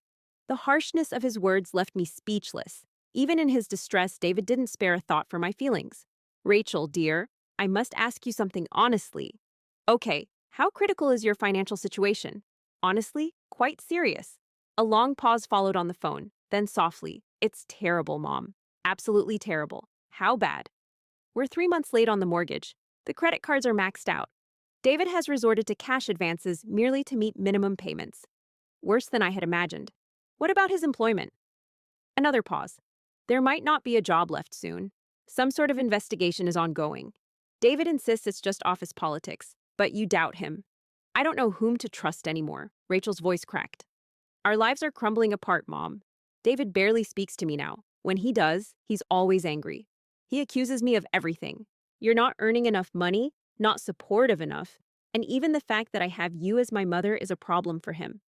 The harshness of his words left me speechless. Even in his distress, David didn't spare a thought for my feelings. "Rachel, dear, I must ask you something honestly." "Okay, how critical is your financial situation?" "Honestly, quite serious." A long pause followed on the phone, then softly, "It's terrible, Mom. Absolutely terrible." "How bad?" "We're 3 months late on the mortgage. The credit cards are maxed out. David has resorted to cash advances merely to meet minimum payments. Worse than I had imagined." "What about his employment?" Another pause. "There might not be a job left soon. Some sort of investigation is ongoing. David insists it's just office politics, but you doubt him." "I don't know whom to trust anymore." Rachel's voice cracked. "Our lives are crumbling apart, Mom. David barely speaks to me now. When he does, he's always angry. He accuses me of everything. You're not earning enough money, not supportive enough, and even the fact that I have you as my mother is a problem for him."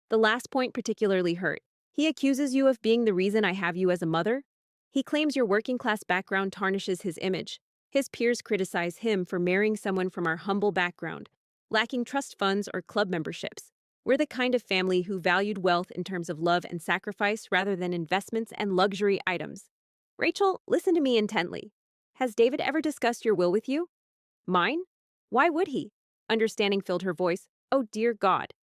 The last point particularly hurt. "He accuses you of being the reason I have you as a mother?" "He claims your working-class background tarnishes his image. His peers criticize him for marrying someone from our humble background. lacking trust funds or club memberships. We're the kind of family who valued wealth in terms of love and sacrifice rather than investments and luxury items. Rachel, listen to me intently. Has David ever discussed your will with you? Mine? Why would he? Understanding filled her voice. Oh, dear God.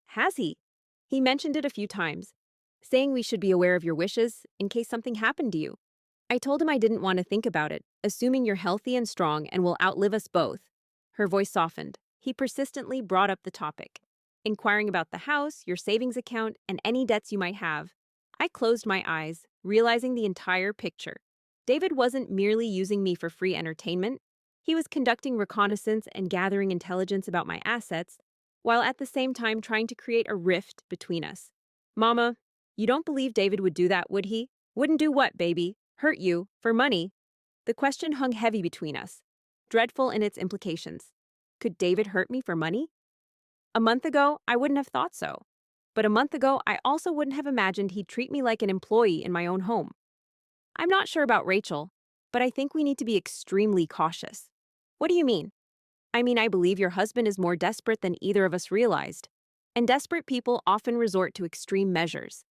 Has he? He mentioned it a few times, saying we should be aware of your wishes in case something happened to you. I told him I didn't want to think about it, assuming you're healthy and strong and will outlive us both. Her voice softened. He persistently brought up the topic, inquiring about the house, your savings account, and any debts you might have. I closed my eyes, realizing the entire picture. David wasn't merely using me for free entertainment. He was conducting reconnaissance and gathering intelligence about my assets, while at the same time trying to create a rift between us. Mama, you don't believe David would do that, would he? Wouldn't do what, baby? Hurt you, for money? The question hung heavy between us, dreadful in its implications. Could David hurt me for money? A month ago, I wouldn't have thought so. But a month ago, I also wouldn't have imagined he'd treat me like an employee in my own home. I'm not sure about Rachel, but I think we need to be extremely cautious. What do you mean? I mean, I believe your husband is more desperate than either of us realized. And desperate people often resort to extreme measures.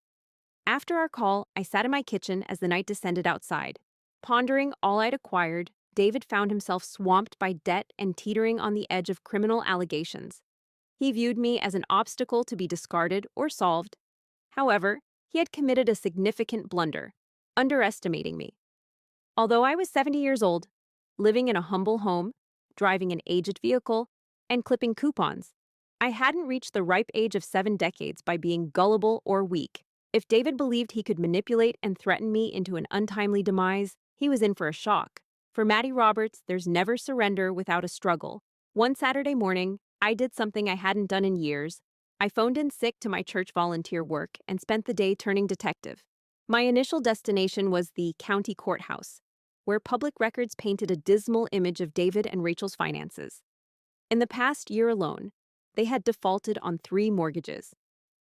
After our call, I sat in my kitchen as the night descended outside. Pondering all I'd acquired, David found himself swamped by debt and teetering on the edge of criminal allegations. He viewed me as an obstacle to be discarded or solved. However, he had committed a significant blunder, underestimating me. Although I was 70 years old, living in a humble home, driving an aged vehicle, and clipping coupons, I hadn't reached the ripe age of 7 decades by being gullible or weak. If David believed he could manipulate and threaten me into an untimely demise, he was in for a shock. For Maddie Roberts, there's never surrender without a struggle. One Saturday morning, I did something I hadn't done in years. I phoned in sick to my church volunteer work and spent the day turning detective. My initial destination was the county courthouse, where public records painted a dismal image of David and Rachel's finances. In the past year alone, they had defaulted on 3 mortgages,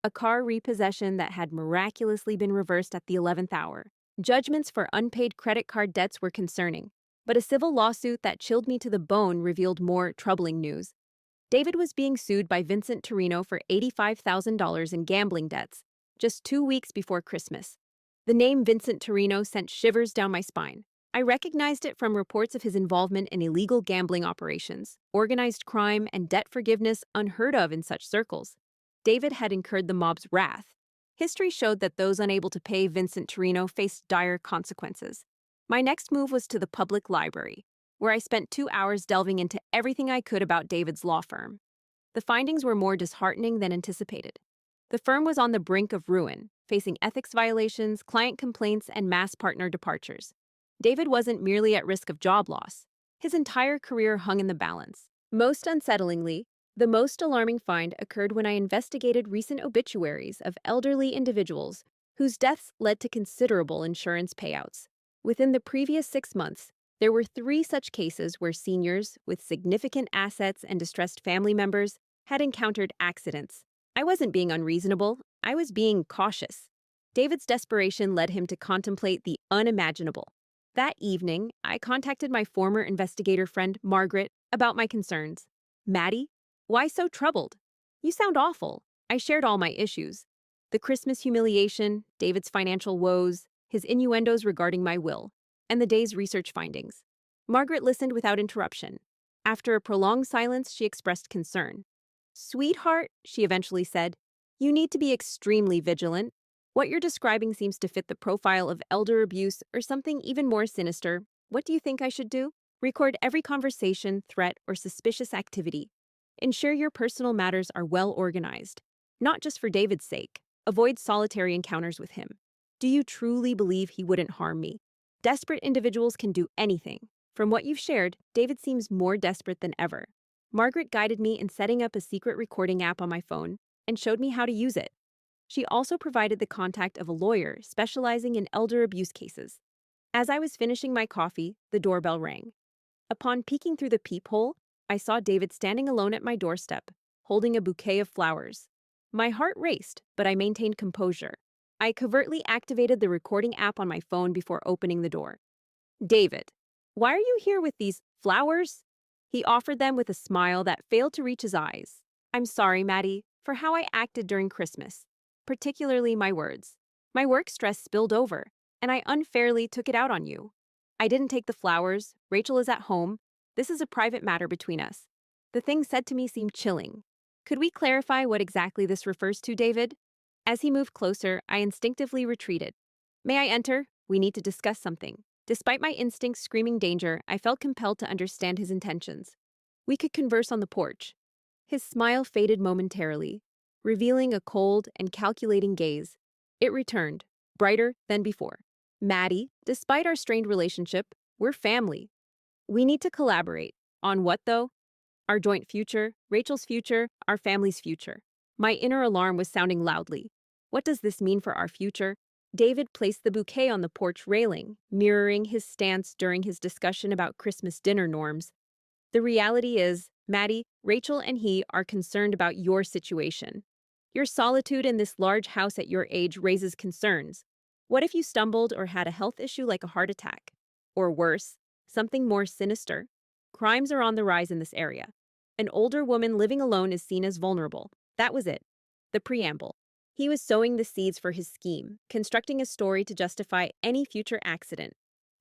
a car repossession that had miraculously been reversed at the 11th hour. Judgments for unpaid credit card debts were concerning, but a civil lawsuit that chilled me to the bone revealed more troubling news. David was being sued by Vincent Torino for $85,000 in gambling debts, just 2 weeks before Christmas. The name Vincent Torino sent shivers down my spine. I recognized it from reports of his involvement in illegal gambling operations, organized crime, and debt forgiveness unheard of in such circles. David had incurred the mob's wrath. History showed that those unable to pay Vincent Torino faced dire consequences. My next move was to the public library, where I spent 2 hours delving into everything I could about David's law firm. The findings were more disheartening than anticipated. The firm was on the brink of ruin, facing ethics violations, client complaints, and mass partner departures. David wasn't merely at risk of job loss. His entire career hung in the balance. Most unsettlingly, the most alarming find occurred when I investigated recent obituaries of elderly individuals whose deaths led to considerable insurance payouts. Within the previous 6 months, there were 3 such cases where seniors with significant assets and distressed family members had encountered accidents. I wasn't being unreasonable, I was being cautious. David's desperation led him to contemplate the unimaginable. That evening, I contacted my former investigator friend, Margaret, about my concerns. Maddie, why so troubled? You sound awful. I shared all my issues. The Christmas humiliation, David's financial woes, his innuendos regarding my will, and the day's research findings. Margaret listened without interruption. After a prolonged silence, she expressed concern. Sweetheart, she eventually said, you need to be extremely vigilant. What you're describing seems to fit the profile of elder abuse or something even more sinister. What do you think I should do? Record every conversation, threat, or suspicious activity. Ensure your personal matters are well organized. Not just for David's sake. Avoid solitary encounters with him. Do you truly believe he wouldn't harm me? Desperate individuals can do anything. From what you've shared, David seems more desperate than ever. Margaret guided me in setting up a secret recording app on my phone and showed me how to use it. She also provided the contact of a lawyer specializing in elder abuse cases. As I was finishing my coffee, the doorbell rang. Upon peeking through the peephole, I saw David standing alone at my doorstep, holding a bouquet of flowers. My heart raced, but I maintained composure. I covertly activated the recording app on my phone before opening the door. David, why are you here with these flowers? He offered them with a smile that failed to reach his eyes. I'm sorry, Maddie, for how I acted during Christmas, particularly my words. My work stress spilled over, and I unfairly took it out on you. I didn't take the flowers. Rachel is at home. This is a private matter between us. The things said to me seemed chilling. Could we clarify what exactly this refers to, David? As he moved closer, I instinctively retreated. May I enter? We need to discuss something. Despite my instincts screaming danger, I felt compelled to understand his intentions. We could converse on the porch. His smile faded momentarily, revealing a cold and calculating gaze. It returned, brighter than before. Maddie, despite our strained relationship, we're family. We need to collaborate. On what, though? Our joint future, Rachel's future, our family's future. My inner alarm was sounding loudly. What does this mean for our future? David placed the bouquet on the porch railing, mirroring his stance during his discussion about Christmas dinner norms. The reality is, Maddie, Rachel and he are concerned about your situation. Your solitude in this large house at your age raises concerns. What if you stumbled or had a health issue like a heart attack? Or worse, something more sinister? Crimes are on the rise in this area. An older woman living alone is seen as vulnerable. That was it. The preamble. He was sowing the seeds for his scheme, constructing a story to justify any future accident.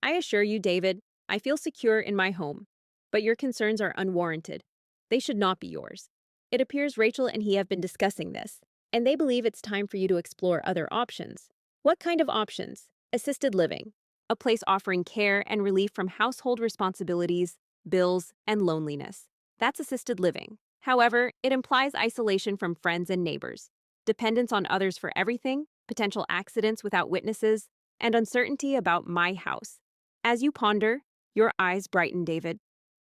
I assure you, David, I feel secure in my home. But your concerns are unwarranted. They should not be yours. It appears Rachel and he have been discussing this, and they believe it's time for you to explore other options. What kind of options? Assisted living. A place offering care and relief from household responsibilities, bills, and loneliness. That's assisted living. However, it implies isolation from friends and neighbors, dependence on others for everything, potential accidents without witnesses, and uncertainty about my house. As you ponder, your eyes brighten, David.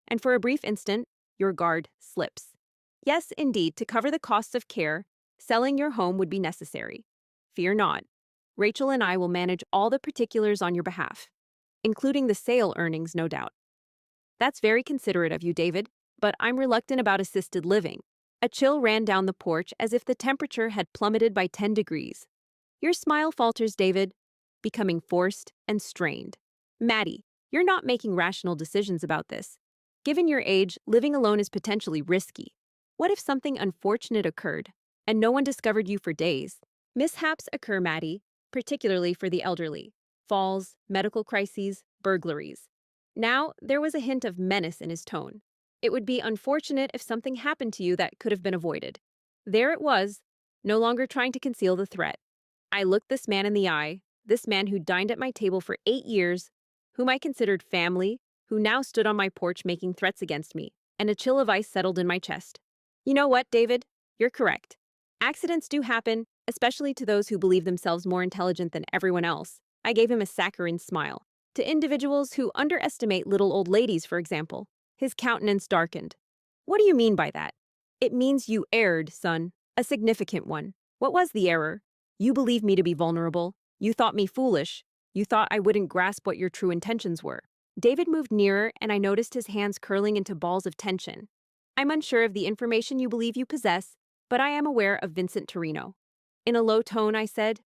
And for a brief instant, your guard slips. Yes, indeed, to cover the costs of care, selling your home would be necessary. Fear not. Rachel and I will manage all the particulars on your behalf, including the sale earnings, no doubt. That's very considerate of you, David, but I'm reluctant about assisted living. A chill ran down the porch as if the temperature had plummeted by 10 degrees. Your smile falters, David, becoming forced and strained. Maddie, you're not making rational decisions about this. Given your age, living alone is potentially risky. What if something unfortunate occurred, and no one discovered you for days? Mishaps occur, Maddie, particularly for the elderly. Falls, medical crises, burglaries. Now, there was a hint of menace in his tone. It would be unfortunate if something happened to you that could have been avoided. There it was, no longer trying to conceal the threat. I looked this man in the eye, this man who dined at my table for 8 years, whom I considered family, who now stood on my porch making threats against me, and a chill of ice settled in my chest. You know what, David? You're correct. Accidents do happen, especially to those who believe themselves more intelligent than everyone else. I gave him a saccharine smile. To individuals who underestimate little old ladies, for example. His countenance darkened. What do you mean by that? It means you erred, son. A significant one. What was the error? You believed me to be vulnerable. You thought me foolish. You thought I wouldn't grasp what your true intentions were. David moved nearer, and I noticed his hands curling into balls of tension. I'm unsure of the information you believe you possess, but I am aware of Vincent Torino. In a low tone, I said,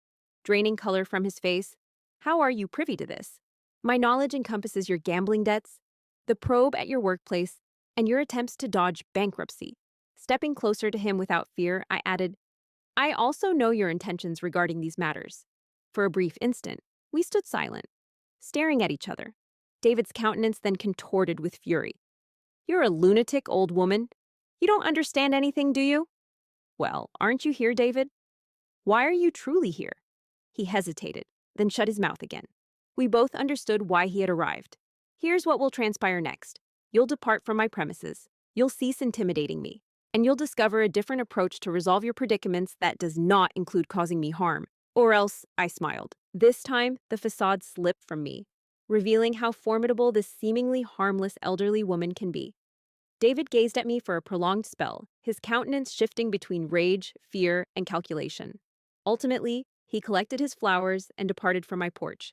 draining color from his face, how are you privy to this? My knowledge encompasses your gambling debts, the probe at your workplace, and your attempts to dodge bankruptcy. Stepping closer to him without fear, I added, I also know your intentions regarding these matters. For a brief instant, we stood silent, staring at each other. David's countenance then contorted with fury. You're a lunatic, old woman. You don't understand anything, do you? Well, aren't you here, David? Why are you truly here? He hesitated, then shut his mouth again. We both understood why he had arrived. Here's what will transpire next. You'll depart from my premises. You'll cease intimidating me. And you'll discover a different approach to resolve your predicaments that does not include causing me harm. Or else, I smiled. This time, the facade slipped from me, revealing how formidable this seemingly harmless elderly woman can be. David gazed at me for a prolonged spell, his countenance shifting between rage, fear, and calculation. Ultimately, he collected his flowers and departed from my porch.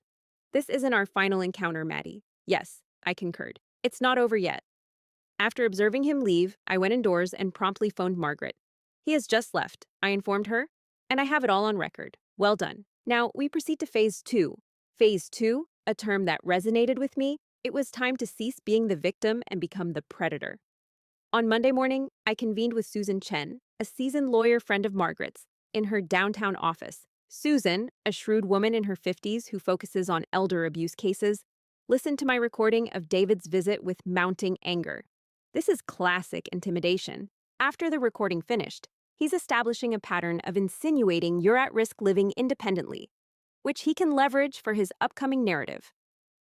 This isn't our final encounter, Maddie. Yes, I concurred. It's not over yet. After observing him leave, I went indoors and promptly phoned Margaret. He has just left, I informed her, and I have it all on record. Well done. Now, we proceed to phase 2. Phase 2, a term that resonated with me, it was time to cease being the victim and become the predator. On Monday morning, I convened with Susan Chen, a seasoned lawyer friend of Margaret's, in her downtown office. Susan, a shrewd woman in her 50s who focuses on elder abuse cases, listened to my recording of David's visit with mounting anger. This is classic intimidation. After the recording finished, he's establishing a pattern of insinuating you're at risk living independently, which he can leverage for his upcoming narrative.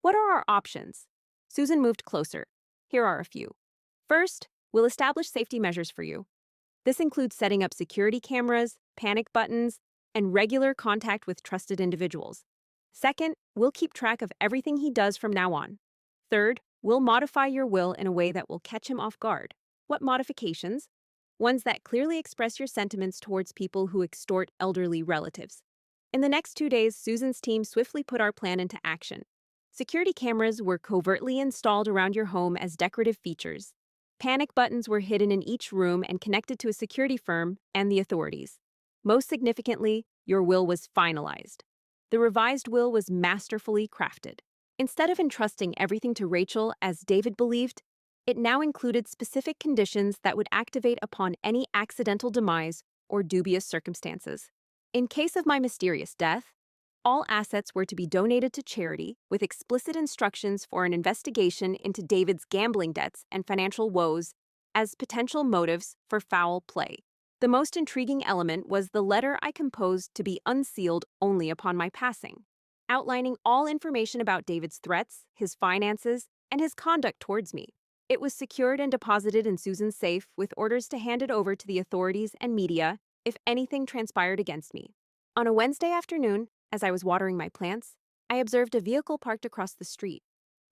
What are our options? Susan moved closer. Here are a few. First, we'll establish safety measures for you. This includes setting up security cameras, panic buttons, and regular contact with trusted individuals. Second, we'll keep track of everything he does from now on. Third, we'll modify your will in a way that will catch him off guard. What modifications? Ones that clearly express your sentiments towards people who extort elderly relatives. In the next 2 days, Susan's team swiftly put our plan into action. Security cameras were covertly installed around your home as decorative features. Panic buttons were hidden in each room and connected to a security firm and the authorities. Most significantly, your will was finalized. The revised will was masterfully crafted. Instead of entrusting everything to Rachel as David believed, it now included specific conditions that would activate upon any accidental demise or dubious circumstances. In case of my mysterious death, all assets were to be donated to charity with explicit instructions for an investigation into David's gambling debts and financial woes as potential motives for foul play. The most intriguing element was the letter I composed to be unsealed only upon my passing, outlining all information about David's threats, his finances, and his conduct towards me. It was secured and deposited in Susan's safe with orders to hand it over to the authorities and media if anything transpired against me. On a Wednesday afternoon, as I was watering my plants, I observed a vehicle parked across the street.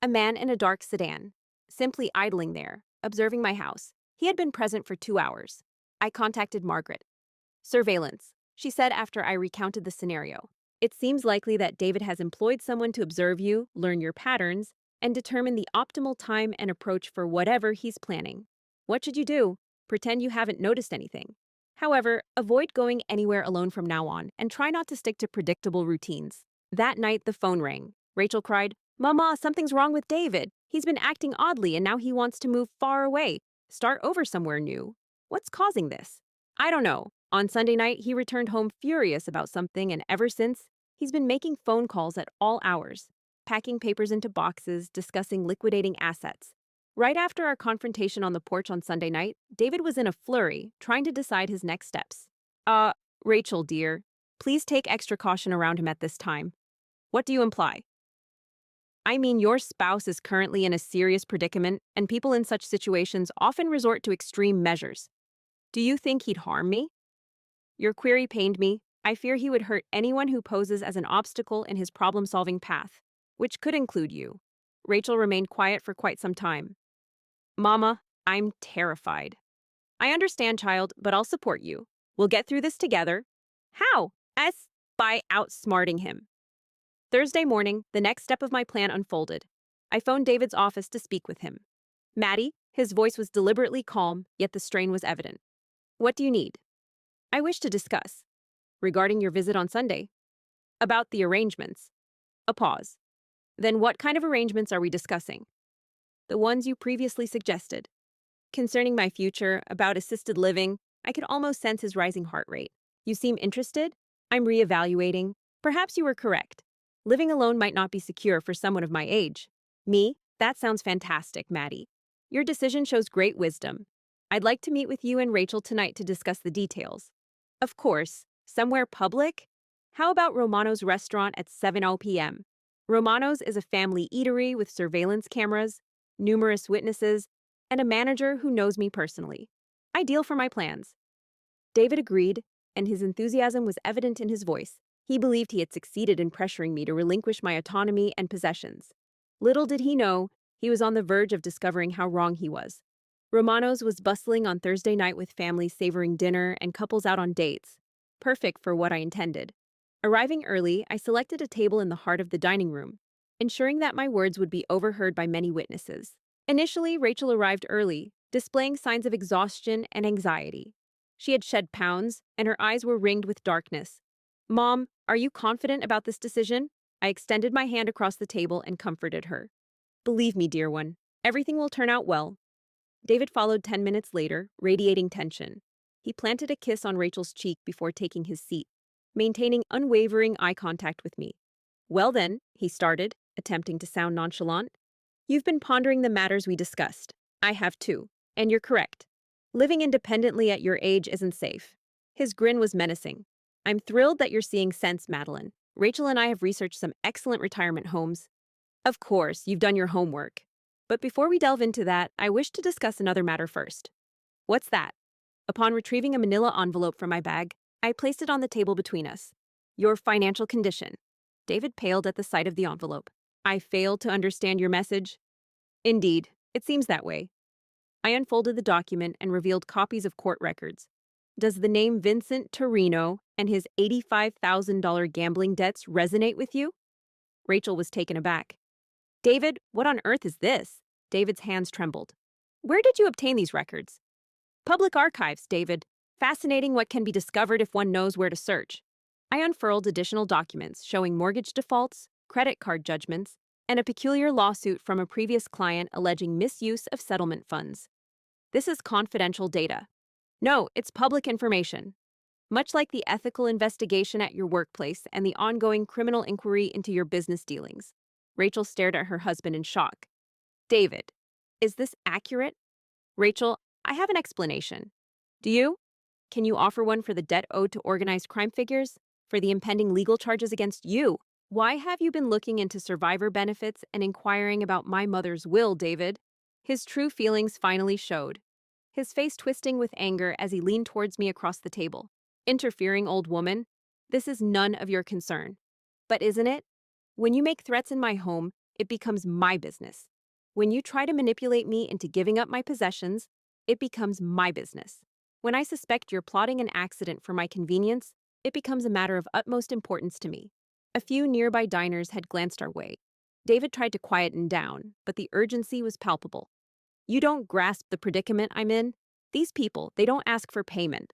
A man in a dark sedan, simply idling there, observing my house. He had been present for 2 hours. I contacted Margaret. Surveillance, she said after I recounted the scenario. It seems likely that David has employed someone to observe you, learn your patterns, and determine the optimal time and approach for whatever he's planning. What should you do? Pretend you haven't noticed anything. However, avoid going anywhere alone from now on and try not to stick to predictable routines. That night, the phone rang. Rachel cried, "Mama, something's wrong with David. He's been acting oddly and now he wants to move far away, start over somewhere new. What's causing this?" I don't know. On Sunday night, he returned home furious about something, and ever since, he's been making phone calls at all hours, packing papers into boxes, discussing liquidating assets. Right after our confrontation on the porch on Sunday night, David was in a flurry, trying to decide his next steps. Rachel, dear, please take extra caution around him at this time. What do you imply? I mean, your spouse is currently in a serious predicament, and people in such situations often resort to extreme measures. Do you think he'd harm me? Your query pained me. I fear he would hurt anyone who poses as an obstacle in his problem-solving path, which could include you. Rachel remained quiet for quite some time. Mama, I'm terrified. I understand, child, but I'll support you. We'll get through this together. How? By outsmarting him. Thursday morning, the next step of my plan unfolded. I phoned David's office to speak with him. Maddie, his voice was deliberately calm, yet the strain was evident. What do you need? I wish to discuss. Regarding your visit on Sunday. About the arrangements. A pause. Then what kind of arrangements are we discussing? The ones you previously suggested. Concerning my future, about assisted living, I could almost sense his rising heart rate. You seem interested? I'm reevaluating. Perhaps you were correct. Living alone might not be secure for someone of my age. Me? That sounds fantastic, Maddie. Your decision shows great wisdom. I'd like to meet with you and Rachel tonight to discuss the details. Of course, somewhere public? How about Romano's restaurant at 7:00 p.m.? Romano's is a family eatery with surveillance cameras, numerous witnesses, and a manager who knows me personally. Ideal for my plans. David agreed, and his enthusiasm was evident in his voice. He believed he had succeeded in pressuring me to relinquish my autonomy and possessions. Little did he know, he was on the verge of discovering how wrong he was. Romano's was bustling on Thursday night with families savoring dinner and couples out on dates. Perfect for what I intended. Arriving early, I selected a table in the heart of the dining room, ensuring that my words would be overheard by many witnesses. Initially, Rachel arrived early, displaying signs of exhaustion and anxiety. She had shed pounds, and her eyes were ringed with darkness. Mom, are you confident about this decision? I extended my hand across the table and comforted her. Believe me, dear one, everything will turn out well. David followed 10 minutes later, radiating tension. He planted a kiss on Rachel's cheek before taking his seat, maintaining unwavering eye contact with me. Well then, he started, attempting to sound nonchalant. You've been pondering the matters we discussed. I have too. And you're correct. Living independently at your age isn't safe. His grin was menacing. I'm thrilled that you're seeing sense, Madeline. Rachel and I have researched some excellent retirement homes. Of course, you've done your homework. But before we delve into that, I wish to discuss another matter first. What's that? Upon retrieving a manila envelope from my bag, I placed it on the table between us. Your financial condition. David paled at the sight of the envelope. I failed to understand your message. Indeed, it seems that way. I unfolded the document and revealed copies of court records. Does the name Vincent Torino and his $85,000 gambling debts resonate with you? Rachel was taken aback. David, what on earth is this? David's hands trembled. Where did you obtain these records? Public archives, David. Fascinating what can be discovered if one knows where to search. I unfurled additional documents showing mortgage defaults, credit card judgments, and a peculiar lawsuit from a previous client alleging misuse of settlement funds. This is confidential data. No, it's public information. Much like the ethical investigation at your workplace and the ongoing criminal inquiry into your business dealings. Rachel stared at her husband in shock. David, is this accurate? Rachel, I have an explanation. Do you? Can you offer one for the debt owed to organized crime figures? For the impending legal charges against you? Why have you been looking into survivor benefits and inquiring about my mother's will, David? His true feelings finally showed. His face twisting with anger as he leaned towards me across the table. Interfering old woman, this is none of your concern. But isn't it? When you make threats in my home, it becomes my business. When you try to manipulate me into giving up my possessions, it becomes my business. When I suspect you're plotting an accident for my convenience, it becomes a matter of utmost importance to me. A few nearby diners had glanced our way. David tried to quieten down, but the urgency was palpable. You don't grasp the predicament I'm in? These people, they don't ask for payment.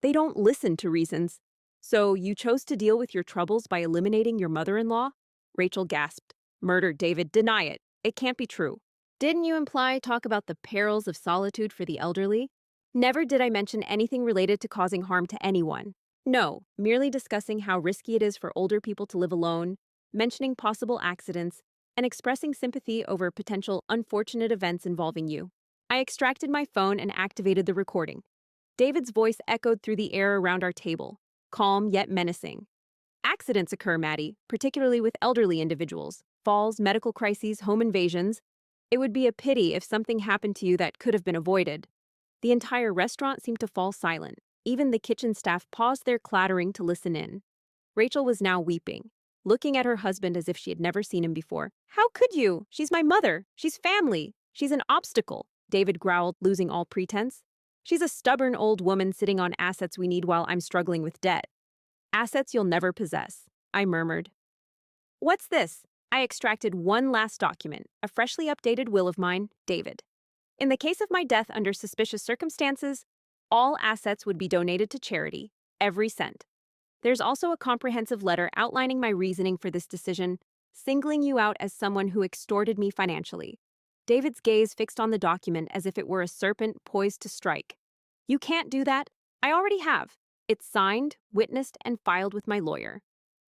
They don't listen to reasons. So you chose to deal with your troubles by eliminating your mother-in-law? Rachel gasped. Murder, David, deny it. It can't be true. Didn't you talk about the perils of solitude for the elderly? Never did I mention anything related to causing harm to anyone. No, merely discussing how risky it is for older people to live alone, mentioning possible accidents, and expressing sympathy over potential unfortunate events involving you. I extracted my phone and activated the recording. David's voice echoed through the air around our table, calm yet menacing. Accidents occur, Maddie, particularly with elderly individuals. Falls, medical crises, home invasions. It would be a pity if something happened to you that could have been avoided. The entire restaurant seemed to fall silent. Even the kitchen staff paused their clattering to listen in. Rachel was now weeping, looking at her husband as if she had never seen him before. How could you? She's my mother. She's family. She's an obstacle, David growled, losing all pretense. She's a stubborn old woman sitting on assets we need while I'm struggling with debt. Assets you'll never possess, I murmured. What's this? I extracted one last document, a freshly updated will of mine, David. In the case of my death under suspicious circumstances, all assets would be donated to charity, every cent. There's also a comprehensive letter outlining my reasoning for this decision, singling you out as someone who extorted me financially. David's gaze fixed on the document as if it were a serpent poised to strike. You can't do that. I already have. It's signed, witnessed, and filed with my lawyer.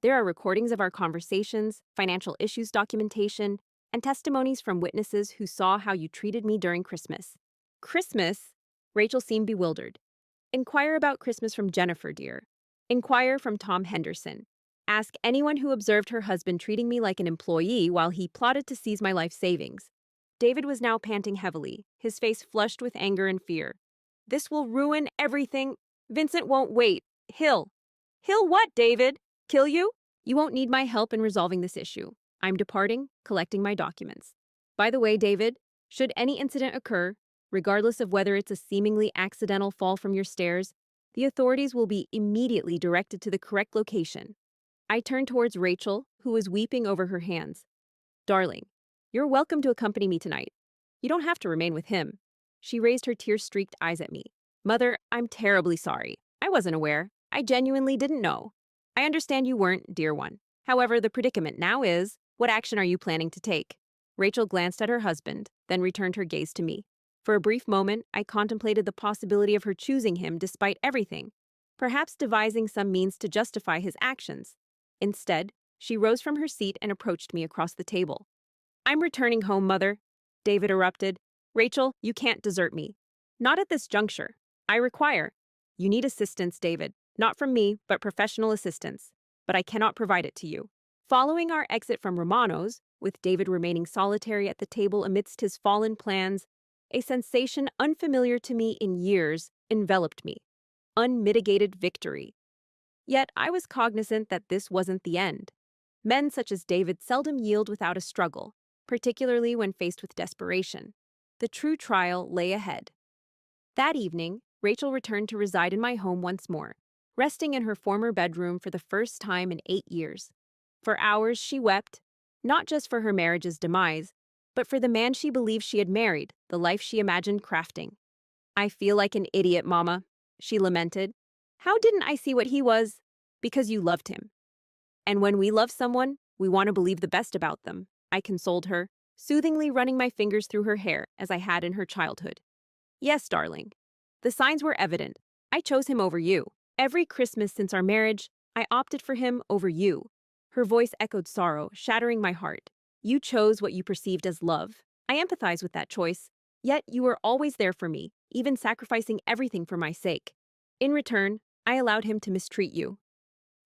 There are recordings of our conversations, financial issues documentation, and testimonies from witnesses who saw how you treated me during Christmas. Christmas? Rachel seemed bewildered. Inquire about Christmas from Jennifer, dear. Inquire from Tom Henderson. Ask anyone who observed her husband treating me like an employee while he plotted to seize my life savings. David was now panting heavily, his face flushed with anger and fear. This will ruin everything. Vincent won't wait. He'll what, David? Kill you? You won't need my help in resolving this issue. I'm departing, collecting my documents. By the way, David, should any incident occur, regardless of whether it's a seemingly accidental fall from your stairs, the authorities will be immediately directed to the correct location. I turned towards Rachel, who was weeping over her hands. Darling, you're welcome to accompany me tonight. You don't have to remain with him. She raised her tear-streaked eyes at me. Mother, I'm terribly sorry. I wasn't aware. I genuinely didn't know. I understand you weren't, dear one. However, the predicament now is, what action are you planning to take? Rachel glanced at her husband, then returned her gaze to me. For a brief moment, I contemplated the possibility of her choosing him despite everything, perhaps devising some means to justify his actions. Instead, she rose from her seat and approached me across the table. "I'm returning home, Mother," David erupted. "Rachel, you can't desert me. Not at this juncture. I require. You need assistance, David. Not from me, but professional assistance. But I cannot provide it to you." Following our exit from Romano's, with David remaining solitary at the table amidst his fallen plans, a sensation unfamiliar to me in years enveloped me. Unmitigated victory. Yet I was cognizant that this wasn't the end. Men such as David seldom yield without a struggle, particularly when faced with desperation. The true trial lay ahead. That evening, Rachel returned to reside in my home once more, resting in her former bedroom for the first time in 8 years. For hours she wept, not just for her marriage's demise, but for the man she believed she had married, the life she imagined crafting. "I feel like an idiot, Mama," she lamented. "How didn't I see what he was?" "Because you loved him. And when we love someone, we want to believe the best about them," I consoled her, soothingly running my fingers through her hair as I had in her childhood. "Yes, darling. The signs were evident. I chose him over you. Every Christmas since our marriage, I opted for him over you." Her voice echoed sorrow, shattering my heart. "You chose what you perceived as love. I empathize with that choice. Yet you were always there for me, even sacrificing everything for my sake. In return, I allowed him to mistreat you."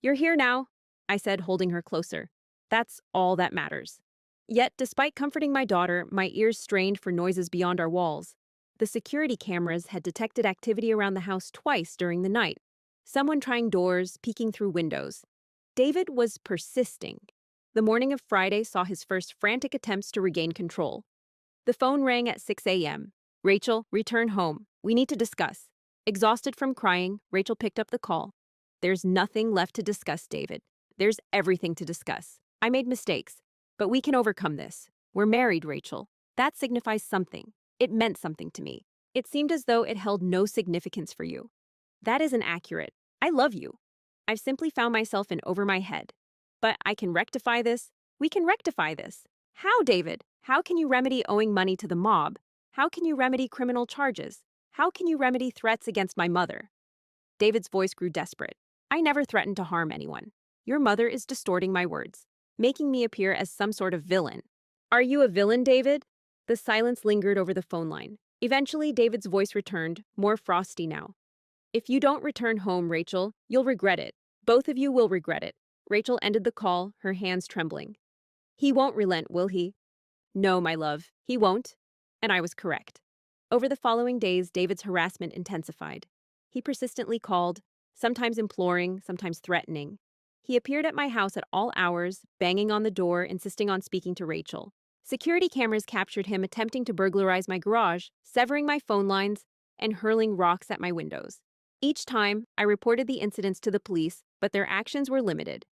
"You're here now," I said, holding her closer. "That's all that matters." Yet, despite comforting my daughter, my ears strained for noises beyond our walls. The security cameras had detected activity around the house twice during the night. Someone trying doors, peeking through windows. David was persisting. The morning of Friday saw his first frantic attempts to regain control. The phone rang at 6 a.m. "Rachel, return home. We need to discuss." Exhausted from crying, Rachel picked up the call. "There's nothing left to discuss, David. There's everything to discuss. I made mistakes, but we can overcome this. We're married, Rachel. That signifies something. It meant something to me. It seemed as though it held no significance for you. That isn't accurate. I love you. I've simply found myself in over my head. But I can rectify this. We can rectify this." "How, David? How can you remedy owing money to the mob? How can you remedy criminal charges? How can you remedy threats against my mother?" David's voice grew desperate. "I never threatened to harm anyone. Your mother is distorting my words, making me appear as some sort of villain." "Are you a villain, David?" The silence lingered over the phone line. Eventually, David's voice returned, more frosty now. "If you don't return home, Rachel, you'll regret it. Both of you will regret it." Rachel ended the call, her hands trembling. "He won't relent, will he?" "No, my love, he won't." And I was correct. Over the following days, David's harassment intensified. He persistently called, sometimes imploring, sometimes threatening. He appeared at my house at all hours, banging on the door, insisting on speaking to Rachel. Security cameras captured him attempting to burglarize my garage, severing my phone lines, and hurling rocks at my windows. Each time, I reported the incidents to the police, but their actions were limited.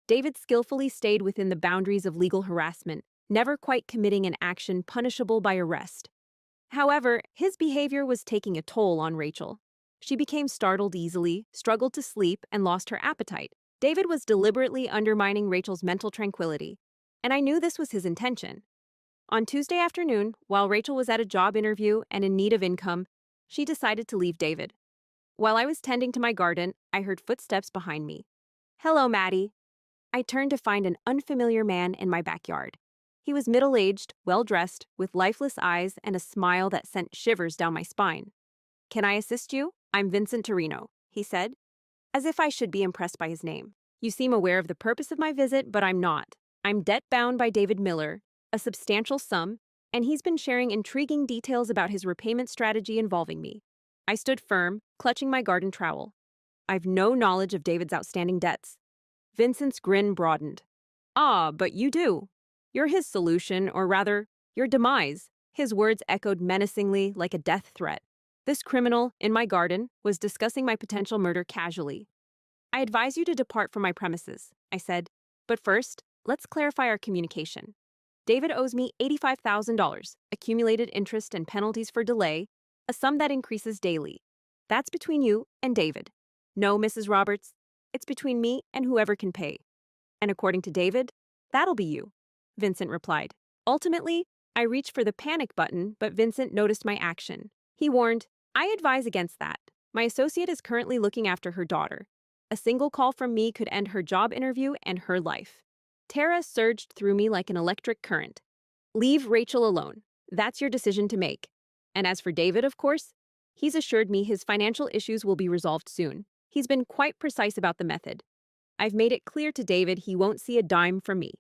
David skillfully stayed within the boundaries of legal harassment, never quite committing an action punishable by arrest. However, his behavior was taking a toll on Rachel. She became startled easily, struggled to sleep, and lost her appetite. David was deliberately undermining Rachel's mental tranquility, and I knew this was his intention. On Tuesday afternoon, while Rachel was at a job interview and in need of income, she decided to leave David. While I was tending to my garden, I heard footsteps behind me. "Hello, Maddie." I turned to find an unfamiliar man in my backyard. He was middle-aged, well-dressed, with lifeless eyes and a smile that sent shivers down my spine. "Can I assist you? I'm Vincent Torino," he said, as if I should be impressed by his name. "You seem aware of the purpose of my visit, but I'm not. I'm debt-bound by David Miller, a substantial sum, and he's been sharing intriguing details about his repayment strategy involving me." I stood firm, clutching my garden trowel. "I've no knowledge of David's outstanding debts." Vincent's grin broadened. "Ah, but you do. You're his solution, or rather, your demise." His words echoed menacingly like a death threat. This criminal, in my garden, was discussing my potential murder casually. "I advise you to depart from my premises," I said. "But first, let's clarify our communication. David owes me $85,000, accumulated interest and penalties for delay, a sum that increases daily. That's between you and David. No, Mrs. Roberts, it's between me and whoever can pay. And according to David, that'll be you," Vincent replied. "Ultimately, I reached for the panic button, but Vincent noticed my action. He warned, I advise against that. My associate is currently looking after her daughter. A single call from me could end her job interview and her life. Tara surged through me like an electric current. Leave Rachel alone. That's your decision to make. And as for David, of course, he's assured me his financial issues will be resolved soon. He's been quite precise about the method. I've made it clear to David he won't see a dime from me.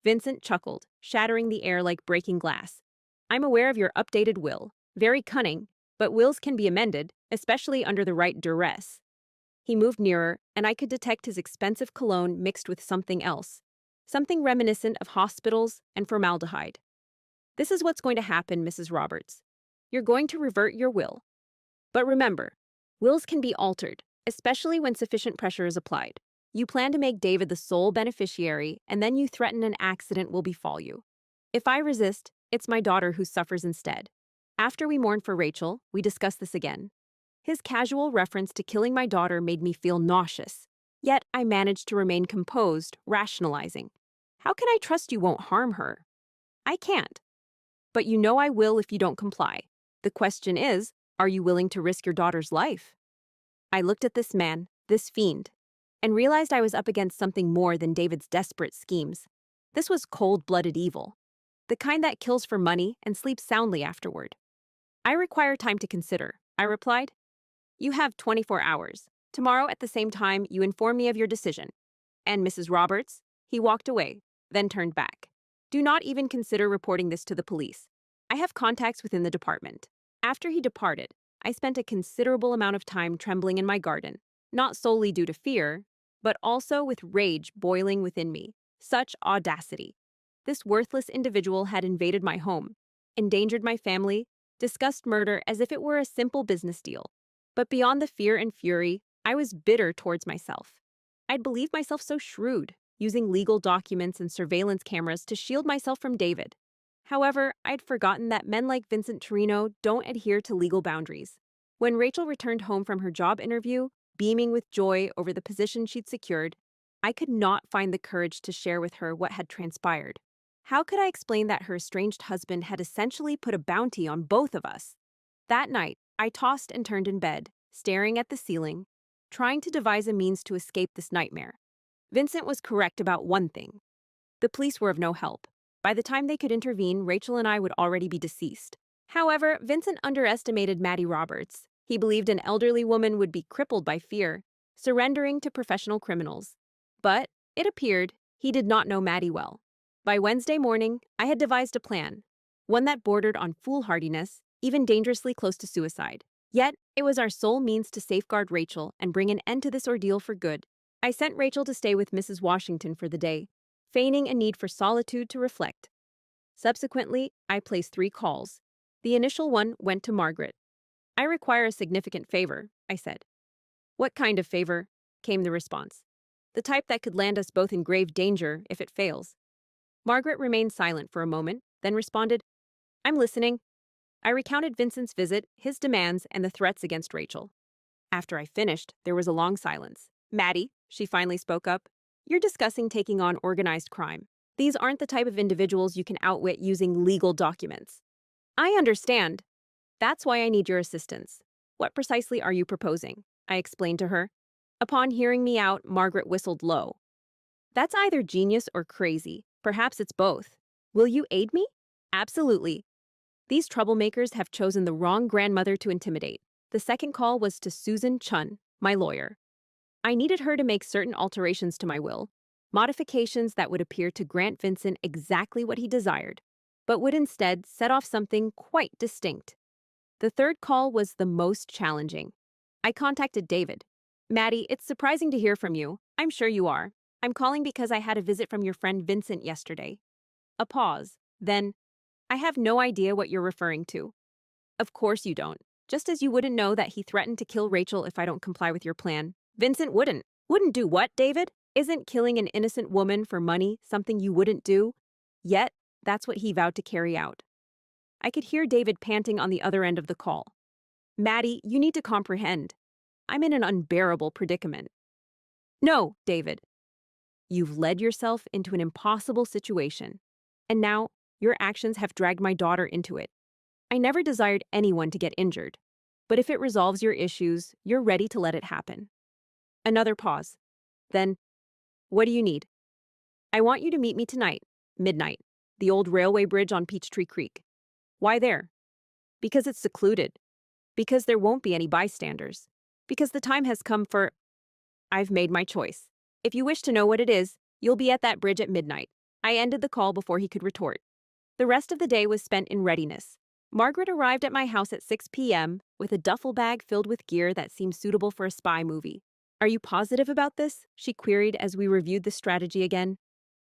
Vincent chuckled, shattering the air like breaking glass. I'm aware of your updated will. Very cunning, but wills can be amended, especially under the right duress. He moved nearer, and I could detect his expensive cologne mixed with something else. Something reminiscent of hospitals and formaldehyde. This is what's going to happen, Mrs. Roberts. You're going to revert your will. But remember, wills can be altered, especially when sufficient pressure is applied. You plan to make David the sole beneficiary, and then you threaten an accident will befall you. If I resist, it's my daughter who suffers instead. After we mourned for Rachel, we discussed this again. His casual reference to killing my daughter made me feel nauseous. Yet I managed to remain composed, rationalizing. How can I trust you won't harm her? I can't. But you know I will if you don't comply. The question is, are you willing to risk your daughter's life? I looked at this man, this fiend, and realized I was up against something more than David's desperate schemes. This was cold-blooded evil, the kind that kills for money and sleeps soundly afterward. I require time to consider, I replied. You have 24 hours. Tomorrow at the same time, you inform me of your decision. And Mrs. Roberts? He walked away, then turned back. Do not even consider reporting this to the police. I have contacts within the department. After he departed, I spent a considerable amount of time trembling in my garden, not solely due to fear, but also with rage boiling within me. Such audacity. This worthless individual had invaded my home, endangered my family, discussed murder as if it were a simple business deal. But beyond the fear and fury, I was bitter towards myself. I'd believed myself so shrewd, using legal documents and surveillance cameras to shield myself from David. However, I'd forgotten that men like Vincent Torino don't adhere to legal boundaries. When Rachel returned home from her job interview, beaming with joy over the position she'd secured, I could not find the courage to share with her what had transpired. How could I explain that her estranged husband had essentially put a bounty on both of us? That night, I tossed and turned in bed, staring at the ceiling, trying to devise a means to escape this nightmare. Vincent was correct about one thing. The police were of no help. By the time they could intervene, Rachel and I would already be deceased. However, Vincent underestimated Maddie Roberts. He believed an elderly woman would be crippled by fear, surrendering to professional criminals. But, it appeared, he did not know Maddie well. By Wednesday morning, I had devised a plan, one that bordered on foolhardiness, even dangerously close to suicide. Yet, it was our sole means to safeguard Rachel and bring an end to this ordeal for good. I sent Rachel to stay with Mrs. Washington for the day, feigning a need for solitude to reflect. Subsequently, I placed 3 calls. The initial one went to Margaret. I require a significant favor, I said. What kind of favor? Came the response. The type that could land us both in grave danger if it fails. Margaret remained silent for a moment, then responded, I'm listening. I recounted Vincent's visit, his demands, and the threats against Rachel. After I finished, there was a long silence. Maddie, she finally spoke up, you're discussing taking on organized crime. These aren't the type of individuals you can outwit using legal documents. I understand. That's why I need your assistance. What precisely are you proposing? I explained to her. Upon hearing me out, Margaret whistled low. That's either genius or crazy. Perhaps it's both. Will you aid me? Absolutely. These troublemakers have chosen the wrong grandmother to intimidate. The second call was to Susan Chun, my lawyer. I needed her to make certain alterations to my will, modifications that would appear to grant Vincent exactly what he desired, but would instead set off something quite distinct. The third call was the most challenging. I contacted David. Maddie, it's surprising to hear from you. I'm sure you are. I'm calling because I had a visit from your friend Vincent yesterday. A pause. Then, I have no idea what you're referring to. Of course you don't. Just as you wouldn't know that he threatened to kill Rachel if I don't comply with your plan. Vincent wouldn't. Wouldn't do what, David? Isn't killing an innocent woman for money something you wouldn't do? Yet, that's what he vowed to carry out. I could hear David panting on the other end of the call. Maddie, you need to comprehend. I'm in an unbearable predicament. No, David. You've led yourself into an impossible situation, and now Your actions have dragged my daughter into it. I never desired anyone to get injured. But if it resolves your issues, you're ready to let it happen. Another pause. Then, what do you need? I want you to meet me tonight, midnight, the old railway bridge on Peachtree Creek. Why there? Because it's secluded. Because there won't be any bystanders. Because the time has come for. I've made my choice. If you wish to know what it is, you'll be at that bridge at midnight. I ended the call before he could retort. The rest of the day was spent in readiness. Margaret arrived at my house at 6 p.m. with a duffel bag filled with gear that seemed suitable for a spy movie. Are you positive about this? She queried as we reviewed the strategy again.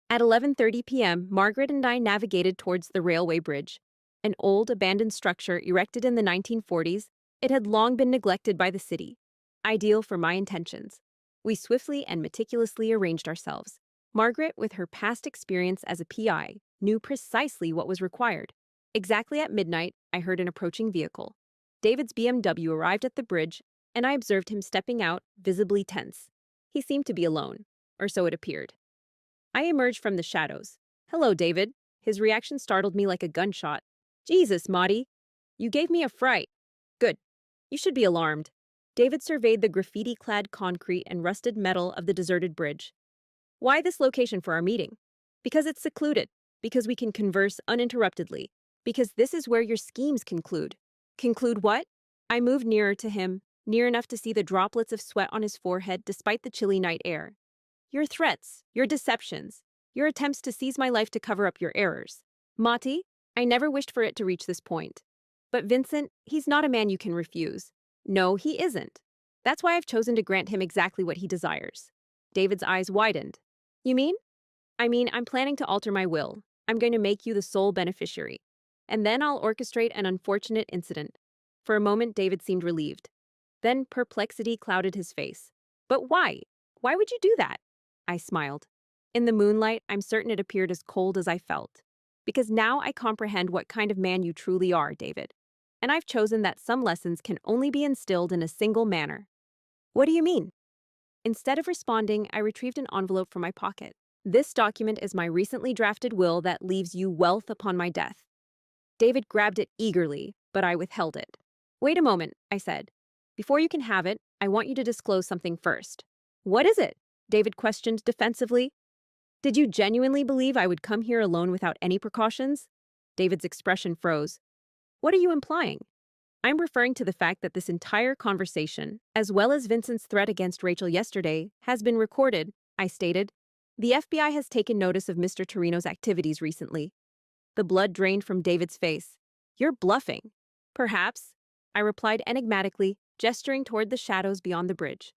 At 11:30 p.m., Margaret and I navigated towards the railway bridge. An old, abandoned structure erected in the 1940s, it had long been neglected by the city. Ideal for my intentions. We swiftly and meticulously arranged ourselves. Margaret, with her past experience as a PI, knew precisely what was required. Exactly at midnight, I heard an approaching vehicle. David's BMW arrived at the bridge, and I observed him stepping out, visibly tense. He seemed to be alone, or so it appeared. I emerged from the shadows. Hello, David. His reaction startled me like a gunshot. Jesus, Maudie. You gave me a fright. Good. You should be alarmed. David surveyed the graffiti-clad concrete and rusted metal of the deserted bridge. Why this location for our meeting? Because it's secluded. Because we can converse uninterruptedly. Because this is where your schemes conclude. Conclude what? I moved nearer to him, near enough to see the droplets of sweat on his forehead despite the chilly night air. Your threats, your deceptions, your attempts to seize my life to cover up your errors. Mati, I never wished for it to reach this point. But Vincent, he's not a man you can refuse. No, he isn't. That's why I've chosen to grant him exactly what he desires. David's eyes widened. You mean? I mean, I'm planning to alter my will. I'm going to make you the sole beneficiary. And then I'll orchestrate an unfortunate incident. For a moment, David seemed relieved. Then perplexity clouded his face. But why? Why would you do that? I smiled. In the moonlight, I'm certain it appeared as cold as I felt. Because now I comprehend what kind of man you truly are, David. And I've chosen that some lessons can only be instilled in a single manner. What do you mean? Instead of responding, I retrieved an envelope from my pocket. This document is my recently drafted will that leaves you wealth upon my death. David grabbed it eagerly, but I withheld it. Wait a moment, I said. Before you can have it, I want you to disclose something first. What is it? David questioned defensively. Did you genuinely believe I would come here alone without any precautions? David's expression froze. What are you implying? I'm referring to the fact that this entire conversation, as well as Vincent's threat against Rachel yesterday, has been recorded, I stated. The FBI has taken notice of Mr. Torino's activities recently. The blood drained from David's face. You're bluffing. Perhaps, I replied enigmatically, gesturing toward the shadows beyond the bridge.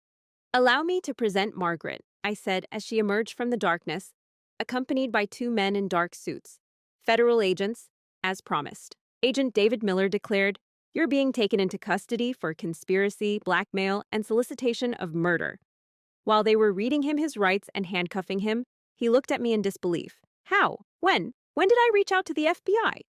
Allow me to present Margaret, I said as she emerged from the darkness, accompanied by two men in dark suits. Federal agents, as promised. Agent David Miller declared, You're being taken into custody for conspiracy, blackmail, and solicitation of murder. While they were reading him his rights and handcuffing him, he looked at me in disbelief. How? When? When did I reach out to the FBI?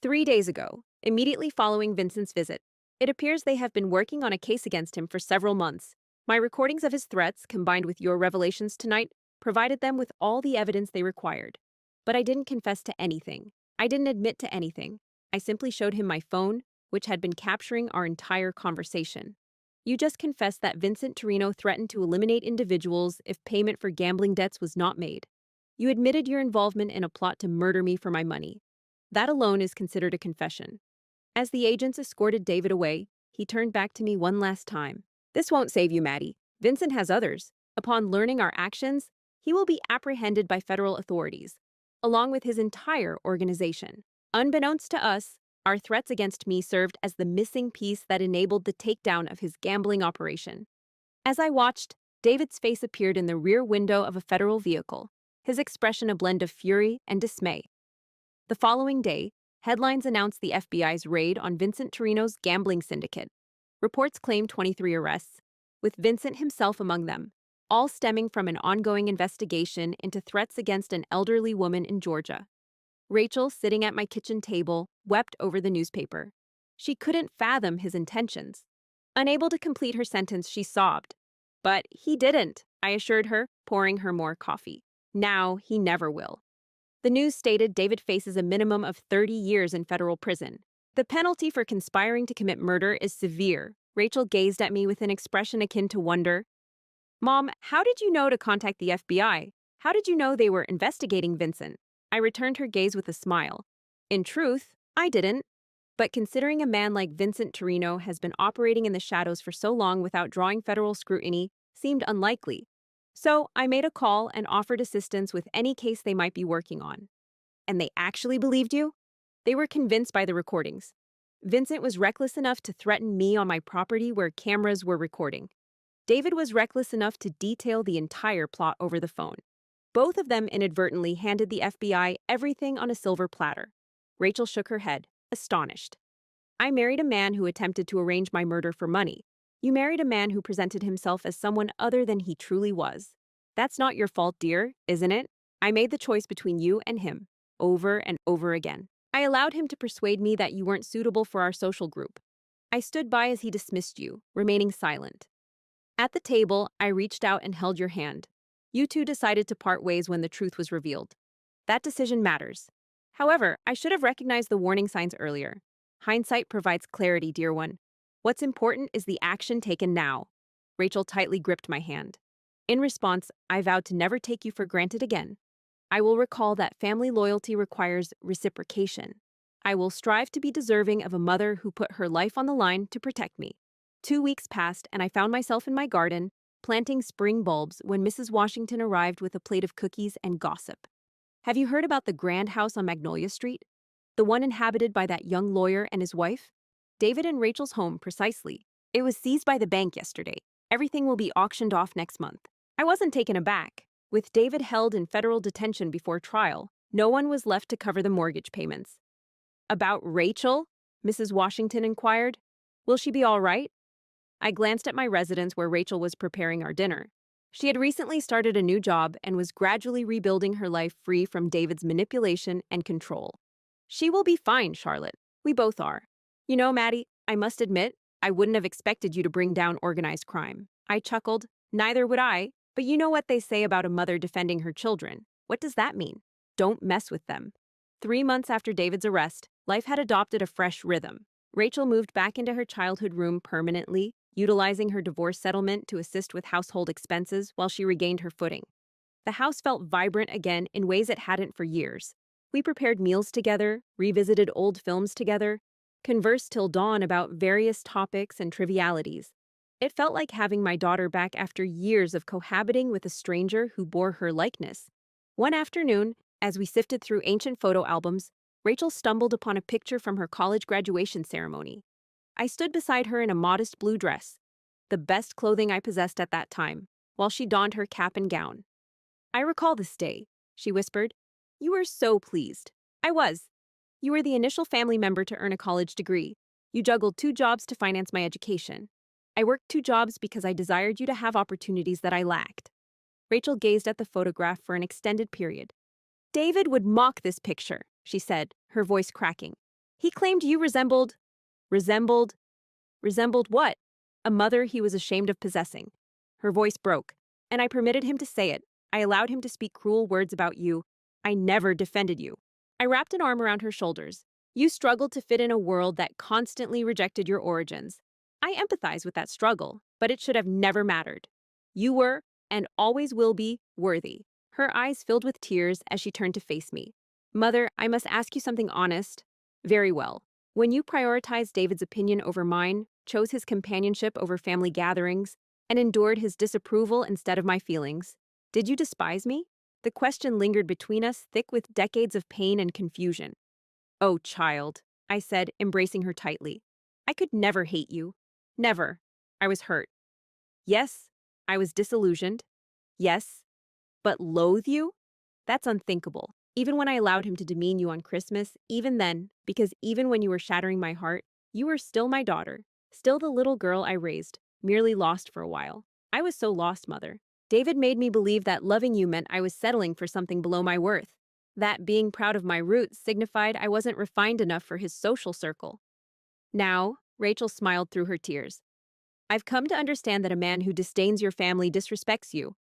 3 days ago, immediately following Vincent's visit. It appears they have been working on a case against him for several months. My recordings of his threats, combined with your revelations tonight, provided them with all the evidence they required. But I didn't confess to anything. I didn't admit to anything. I simply showed him my phone, which had been capturing our entire conversation. You just confessed that Vincent Torino threatened to eliminate individuals if payment for gambling debts was not made. You admitted your involvement in a plot to murder me for my money. That alone is considered a confession. As the agents escorted David away, he turned back to me one last time. This won't save you, Maddie. Vincent has others. Upon learning our actions, he will be apprehended by federal authorities, along with his entire organization. Unbeknownst to us, our threats against me served as the missing piece that enabled the takedown of his gambling operation. As I watched, David's face appeared in the rear window of a federal vehicle, his expression a blend of fury and dismay. The following day, headlines announced the FBI's raid on Vincent Torino's gambling syndicate. Reports claimed 23 arrests, with Vincent himself among them, all stemming from an ongoing investigation into threats against an elderly woman in Georgia. Rachel, sitting at my kitchen table, wept over the newspaper. She couldn't fathom his intentions. Unable to complete her sentence, she sobbed. But he didn't, I assured her, pouring her more coffee. Now he never will. The news stated David faces a minimum of 30 years in federal prison. The penalty for conspiring to commit murder is severe. Rachel gazed at me with an expression akin to wonder. Mom, how did you know to contact the FBI? How did you know they were investigating Vincent? I returned her gaze with a smile. In truth, I didn't. But considering a man like Vincent Torino has been operating in the shadows for so long without drawing federal scrutiny, seemed unlikely. So I made a call and offered assistance with any case they might be working on. And they actually believed you? They were convinced by the recordings. Vincent was reckless enough to threaten me on my property where cameras were recording. David was reckless enough to detail the entire plot over the phone. Both of them inadvertently handed the FBI everything on a silver platter. Rachel shook her head, astonished. I married a man who attempted to arrange my murder for money. You married a man who presented himself as someone other than he truly was. That's not your fault, dear, isn't it? I made the choice between you and him, over and over again. I allowed him to persuade me that you weren't suitable for our social group. I stood by as he dismissed you, remaining silent. At the table, I reached out and held your hand. You two decided to part ways when the truth was revealed. That decision matters. However, I should have recognized the warning signs earlier. Hindsight provides clarity, dear one. What's important is the action taken now. Rachel tightly gripped my hand. In response, I vowed to never take you for granted again. I will recall that family loyalty requires reciprocation. I will strive to be deserving of a mother who put her life on the line to protect me. 2 weeks passed, and I found myself in my garden, planting spring bulbs when Mrs. Washington arrived with a plate of cookies and gossip. Have you heard about the grand house on Magnolia Street? The one inhabited by that young lawyer and his wife? David and Rachel's home, precisely. It was seized by the bank yesterday. Everything will be auctioned off next month. I wasn't taken aback. With David held in federal detention before trial, no one was left to cover the mortgage payments. About Rachel? Mrs. Washington inquired. Will she be all right? I glanced at my residence where Rachel was preparing our dinner. She had recently started a new job and was gradually rebuilding her life free from David's manipulation and control. She will be fine, Charlotte. We both are. You know, Maddie, I must admit, I wouldn't have expected you to bring down organized crime. I chuckled. Neither would I, but you know what they say about a mother defending her children. What does that mean? Don't mess with them. 3 months after David's arrest, life had adopted a fresh rhythm. Rachel moved back into her childhood room permanently, utilizing her divorce settlement to assist with household expenses while she regained her footing. The house felt vibrant again in ways it hadn't for years. We prepared meals together, revisited old films together, conversed till dawn about various topics and trivialities. It felt like having my daughter back after years of cohabiting with a stranger who bore her likeness. One afternoon, as we sifted through ancient photo albums, Rachel stumbled upon a picture from her college graduation ceremony. I stood beside her in a modest blue dress, the best clothing I possessed at that time, while she donned her cap and gown. I recall this day, she whispered. You were so pleased. I was. You were the initial family member to earn a college degree. You juggled 2 jobs to finance my education. I worked 2 jobs because I desired you to have opportunities that I lacked. Rachel gazed at the photograph for an extended period. David would mock this picture, she said, her voice cracking. He claimed you resembled what? A mother he was ashamed of possessing. Her voice broke, and I permitted him to say it. I allowed him to speak cruel words about you. I never defended you. I wrapped an arm around her shoulders. You struggled to fit in a world that constantly rejected your origins. I empathize with that struggle, but it should have never mattered. You were, and always will be, worthy. Her eyes filled with tears as she turned to face me. Mother, I must ask you something honest. Very well. When you prioritized David's opinion over mine, chose his companionship over family gatherings, and endured his disapproval instead of my feelings, did you despise me? The question lingered between us, thick with decades of pain and confusion. Oh, child, I said, embracing her tightly. I could never hate you. Never. I was hurt. Yes, I was disillusioned. Yes, but loathe you? That's unthinkable. Even when I allowed him to demean you on Christmas, even then, because even when you were shattering my heart, you were still my daughter, still the little girl I raised, merely lost for a while. I was so lost, Mother. David made me believe that loving you meant I was settling for something below my worth. That being proud of my roots signified I wasn't refined enough for his social circle. Now, Rachel smiled through her tears. I've come to understand that a man who disdains your family disrespects you.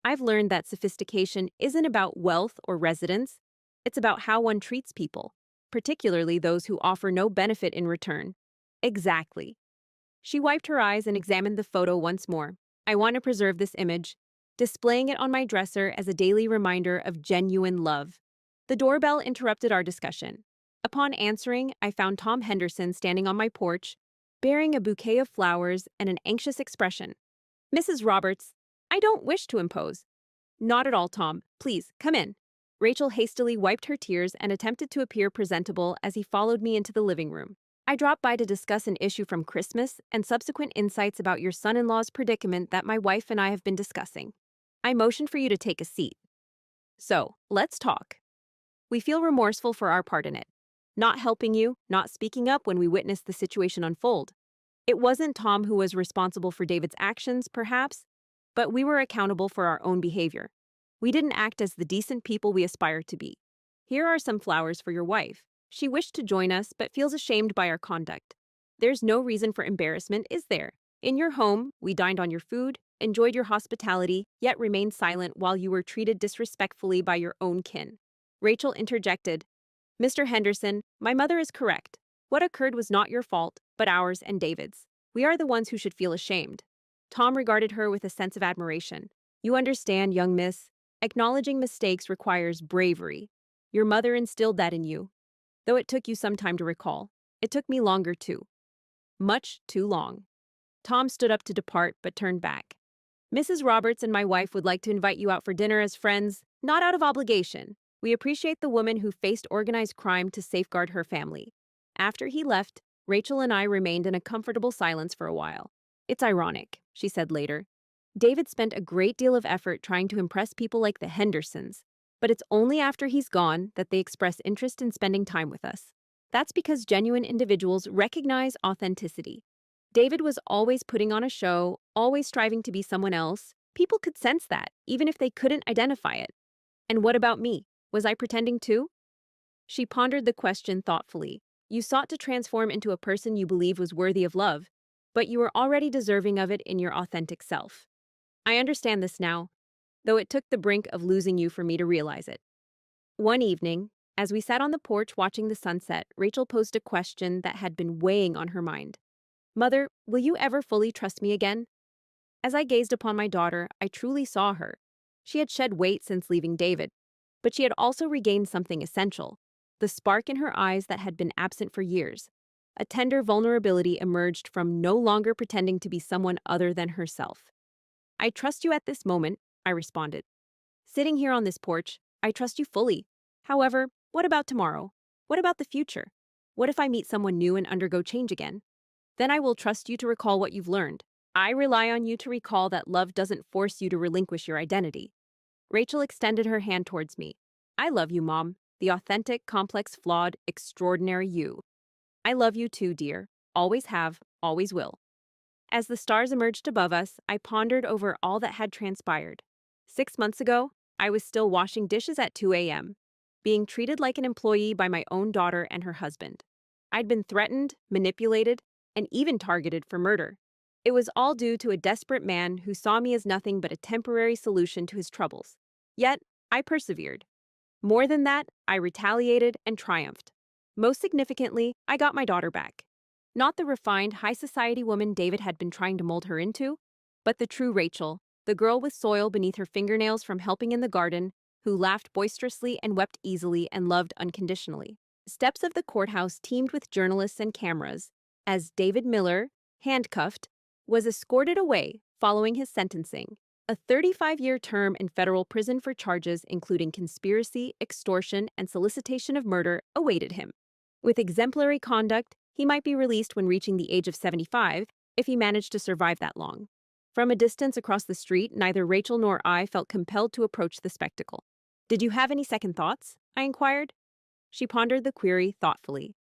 I've learned that sophistication isn't about wealth or residence. It's about how one treats people, particularly those who offer no benefit in return. Exactly. She wiped her eyes and examined the photo once more. I want to preserve this image, displaying it on my dresser as a daily reminder of genuine love. The doorbell interrupted our discussion. Upon answering, I found Tom Henderson standing on my porch, bearing a bouquet of flowers and an anxious expression. Mrs. Roberts, I don't wish to impose. Not at all, Tom. Please, come in. Rachel hastily wiped her tears and attempted to appear presentable as he followed me into the living room. I dropped by to discuss an issue from Christmas and subsequent insights about your son-in-law's predicament that my wife and I have been discussing. I motioned for you to take a seat. So, let's talk. We feel remorseful for our part in it. Not helping you, not speaking up when we witnessed the situation unfold. It wasn't Tom who was responsible for David's actions, perhaps, but we were accountable for our own behavior. We didn't act as the decent people we aspire to be. Here are some flowers for your wife. She wished to join us but feels ashamed by our conduct. There's no reason for embarrassment, is there? In your home, we dined on your food, enjoyed your hospitality, yet remained silent while you were treated disrespectfully by your own kin. Rachel interjected, Mr. Henderson, my mother is correct. What occurred was not your fault, but ours and David's. We are the ones who should feel ashamed. Tom regarded her with a sense of admiration. You understand, young miss. Acknowledging mistakes requires bravery. Your mother instilled that in you. Though it took you some time to recall. It took me longer too. Much too long. Tom stood up to depart, but turned back. Mrs. Roberts and my wife would like to invite you out for dinner as friends, not out of obligation. We appreciate the woman who faced organized crime to safeguard her family. After he left, Rachel and I remained in a comfortable silence for a while. It's ironic, she said later. David spent a great deal of effort trying to impress people like the Hendersons, but it's only after he's gone that they express interest in spending time with us. That's because genuine individuals recognize authenticity. David was always putting on a show, always striving to be someone else. People could sense that, even if they couldn't identify it. And what about me? Was I pretending too? She pondered the question thoughtfully. You sought to transform into a person you believe was worthy of love, but you were already deserving of it in your authentic self. I understand this now, though it took the brink of losing you for me to realize it. One evening, as we sat on the porch watching the sunset, Rachel posed a question that had been weighing on her mind. Mother, will you ever fully trust me again? As I gazed upon my daughter, I truly saw her. She had shed weight since leaving David, but she had also regained something essential, the spark in her eyes that had been absent for years. A tender vulnerability emerged from no longer pretending to be someone other than herself. I trust you at this moment, I responded. Sitting here on this porch, I trust you fully. However, what about tomorrow? What about the future? What if I meet someone new and undergo change again? Then I will trust you to recall what you've learned. I rely on you to recall that love doesn't force you to relinquish your identity. Rachel extended her hand towards me. I love you, Mom, the authentic, complex, flawed, extraordinary you. I love you too, dear. Always have, always will. As the stars emerged above us, I pondered over all that had transpired. 6 months ago, I was still washing dishes at 2 a.m., being treated like an employee by my own daughter and her husband. I'd been threatened, manipulated, and even targeted for murder. It was all due to a desperate man who saw me as nothing but a temporary solution to his troubles. Yet, I persevered. More than that, I retaliated and triumphed. Most significantly, I got my daughter back. Not the refined, high society woman David had been trying to mold her into, but the true Rachel, the girl with soil beneath her fingernails from helping in the garden, who laughed boisterously and wept easily and loved unconditionally. Steps of the courthouse teemed with journalists and cameras, as David Miller, handcuffed, was escorted away following his sentencing. A 35-year term in federal prison for charges including conspiracy, extortion, and solicitation of murder awaited him. With exemplary conduct, he might be released when reaching the age of 75 if he managed to survive that long. From a distance across the street, neither Rachel nor I felt compelled to approach the spectacle. Did you have any second thoughts? I inquired. She pondered the query thoughtfully.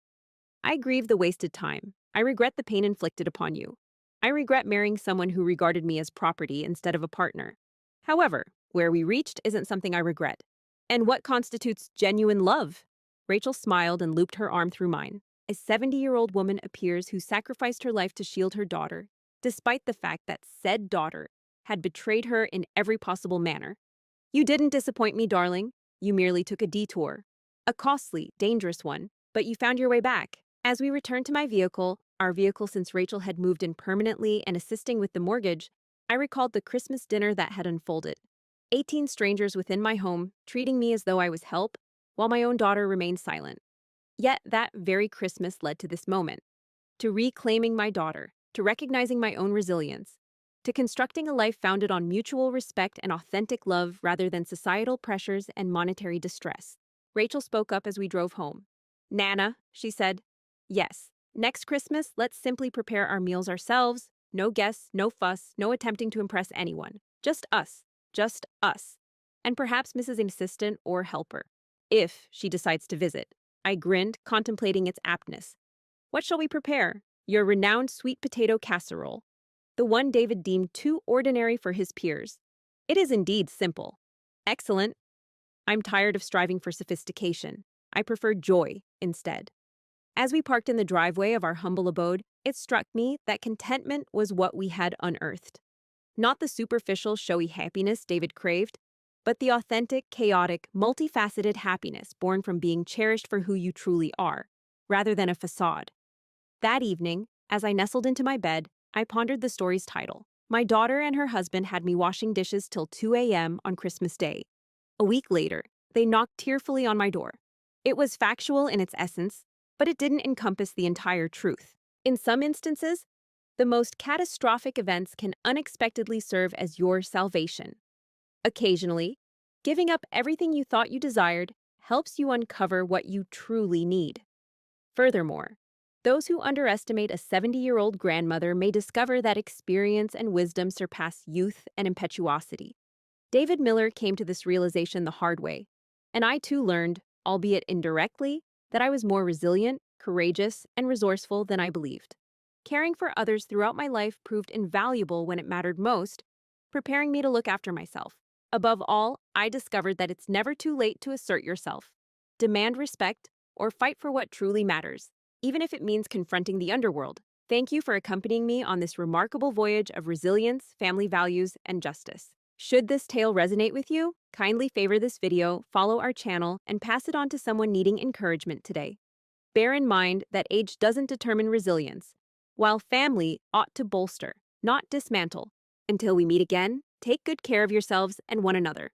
I grieve the wasted time. I regret the pain inflicted upon you. I regret marrying someone who regarded me as property instead of a partner. However, where we reached isn't something I regret. And what constitutes genuine love? Rachel smiled and looped her arm through mine. A 70-year-old woman appears who sacrificed her life to shield her daughter, despite the fact that said daughter had betrayed her in every possible manner. You didn't disappoint me, darling. You merely took a detour. A costly, dangerous one, but you found your way back. As we returned to my vehicle, our vehicle since Rachel had moved in permanently and assisting with the mortgage, I recalled the Christmas dinner that had unfolded. 18 strangers within my home, treating me as though I was help, while my own daughter remained silent. Yet that very Christmas led to this moment, to reclaiming my daughter, to recognizing my own resilience, to constructing a life founded on mutual respect and authentic love rather than societal pressures and monetary distress. Rachel spoke up as we drove home. Nana, she said, yes, next Christmas, let's simply prepare our meals ourselves. No guests, no fuss, no attempting to impress anyone. Just us. Just us. And perhaps Mrs. Assistant or helper, if she decides to visit. I grinned, contemplating its aptness. What shall we prepare? Your renowned sweet potato casserole, the one David deemed too ordinary for his peers. It is indeed simple. Excellent. I'm tired of striving for sophistication. I prefer joy instead. As we parked in the driveway of our humble abode, it struck me that contentment was what we had unearthed. Not the superficial, showy happiness David craved, but the authentic, chaotic, multifaceted happiness born from being cherished for who you truly are, rather than a facade. That evening, as I nestled into my bed, I pondered the story's title. My daughter and her husband had me washing dishes till 2 a.m. on Christmas Day. A week later, they knocked tearfully on my door. It was factual in its essence, but it didn't encompass the entire truth. In some instances, the most catastrophic events can unexpectedly serve as your salvation. Occasionally, giving up everything you thought you desired helps you uncover what you truly need. Furthermore, those who underestimate a 70-year-old grandmother may discover that experience and wisdom surpass youth and impetuosity. David Miller came to this realization the hard way, and I too learned, albeit indirectly, that I was more resilient, courageous, and resourceful than I believed. Caring for others throughout my life proved invaluable when it mattered most, preparing me to look after myself. Above all, I discovered that it's never too late to assert yourself, demand respect, or fight for what truly matters, even if it means confronting the underworld. Thank you for accompanying me on this remarkable voyage of resilience, family values, and justice. Should this tale resonate with you, kindly favor this video, follow our channel, and pass it on to someone needing encouragement today. Bear in mind that age doesn't determine resilience, while family ought to bolster, not dismantle. Until we meet again, take good care of yourselves and one another.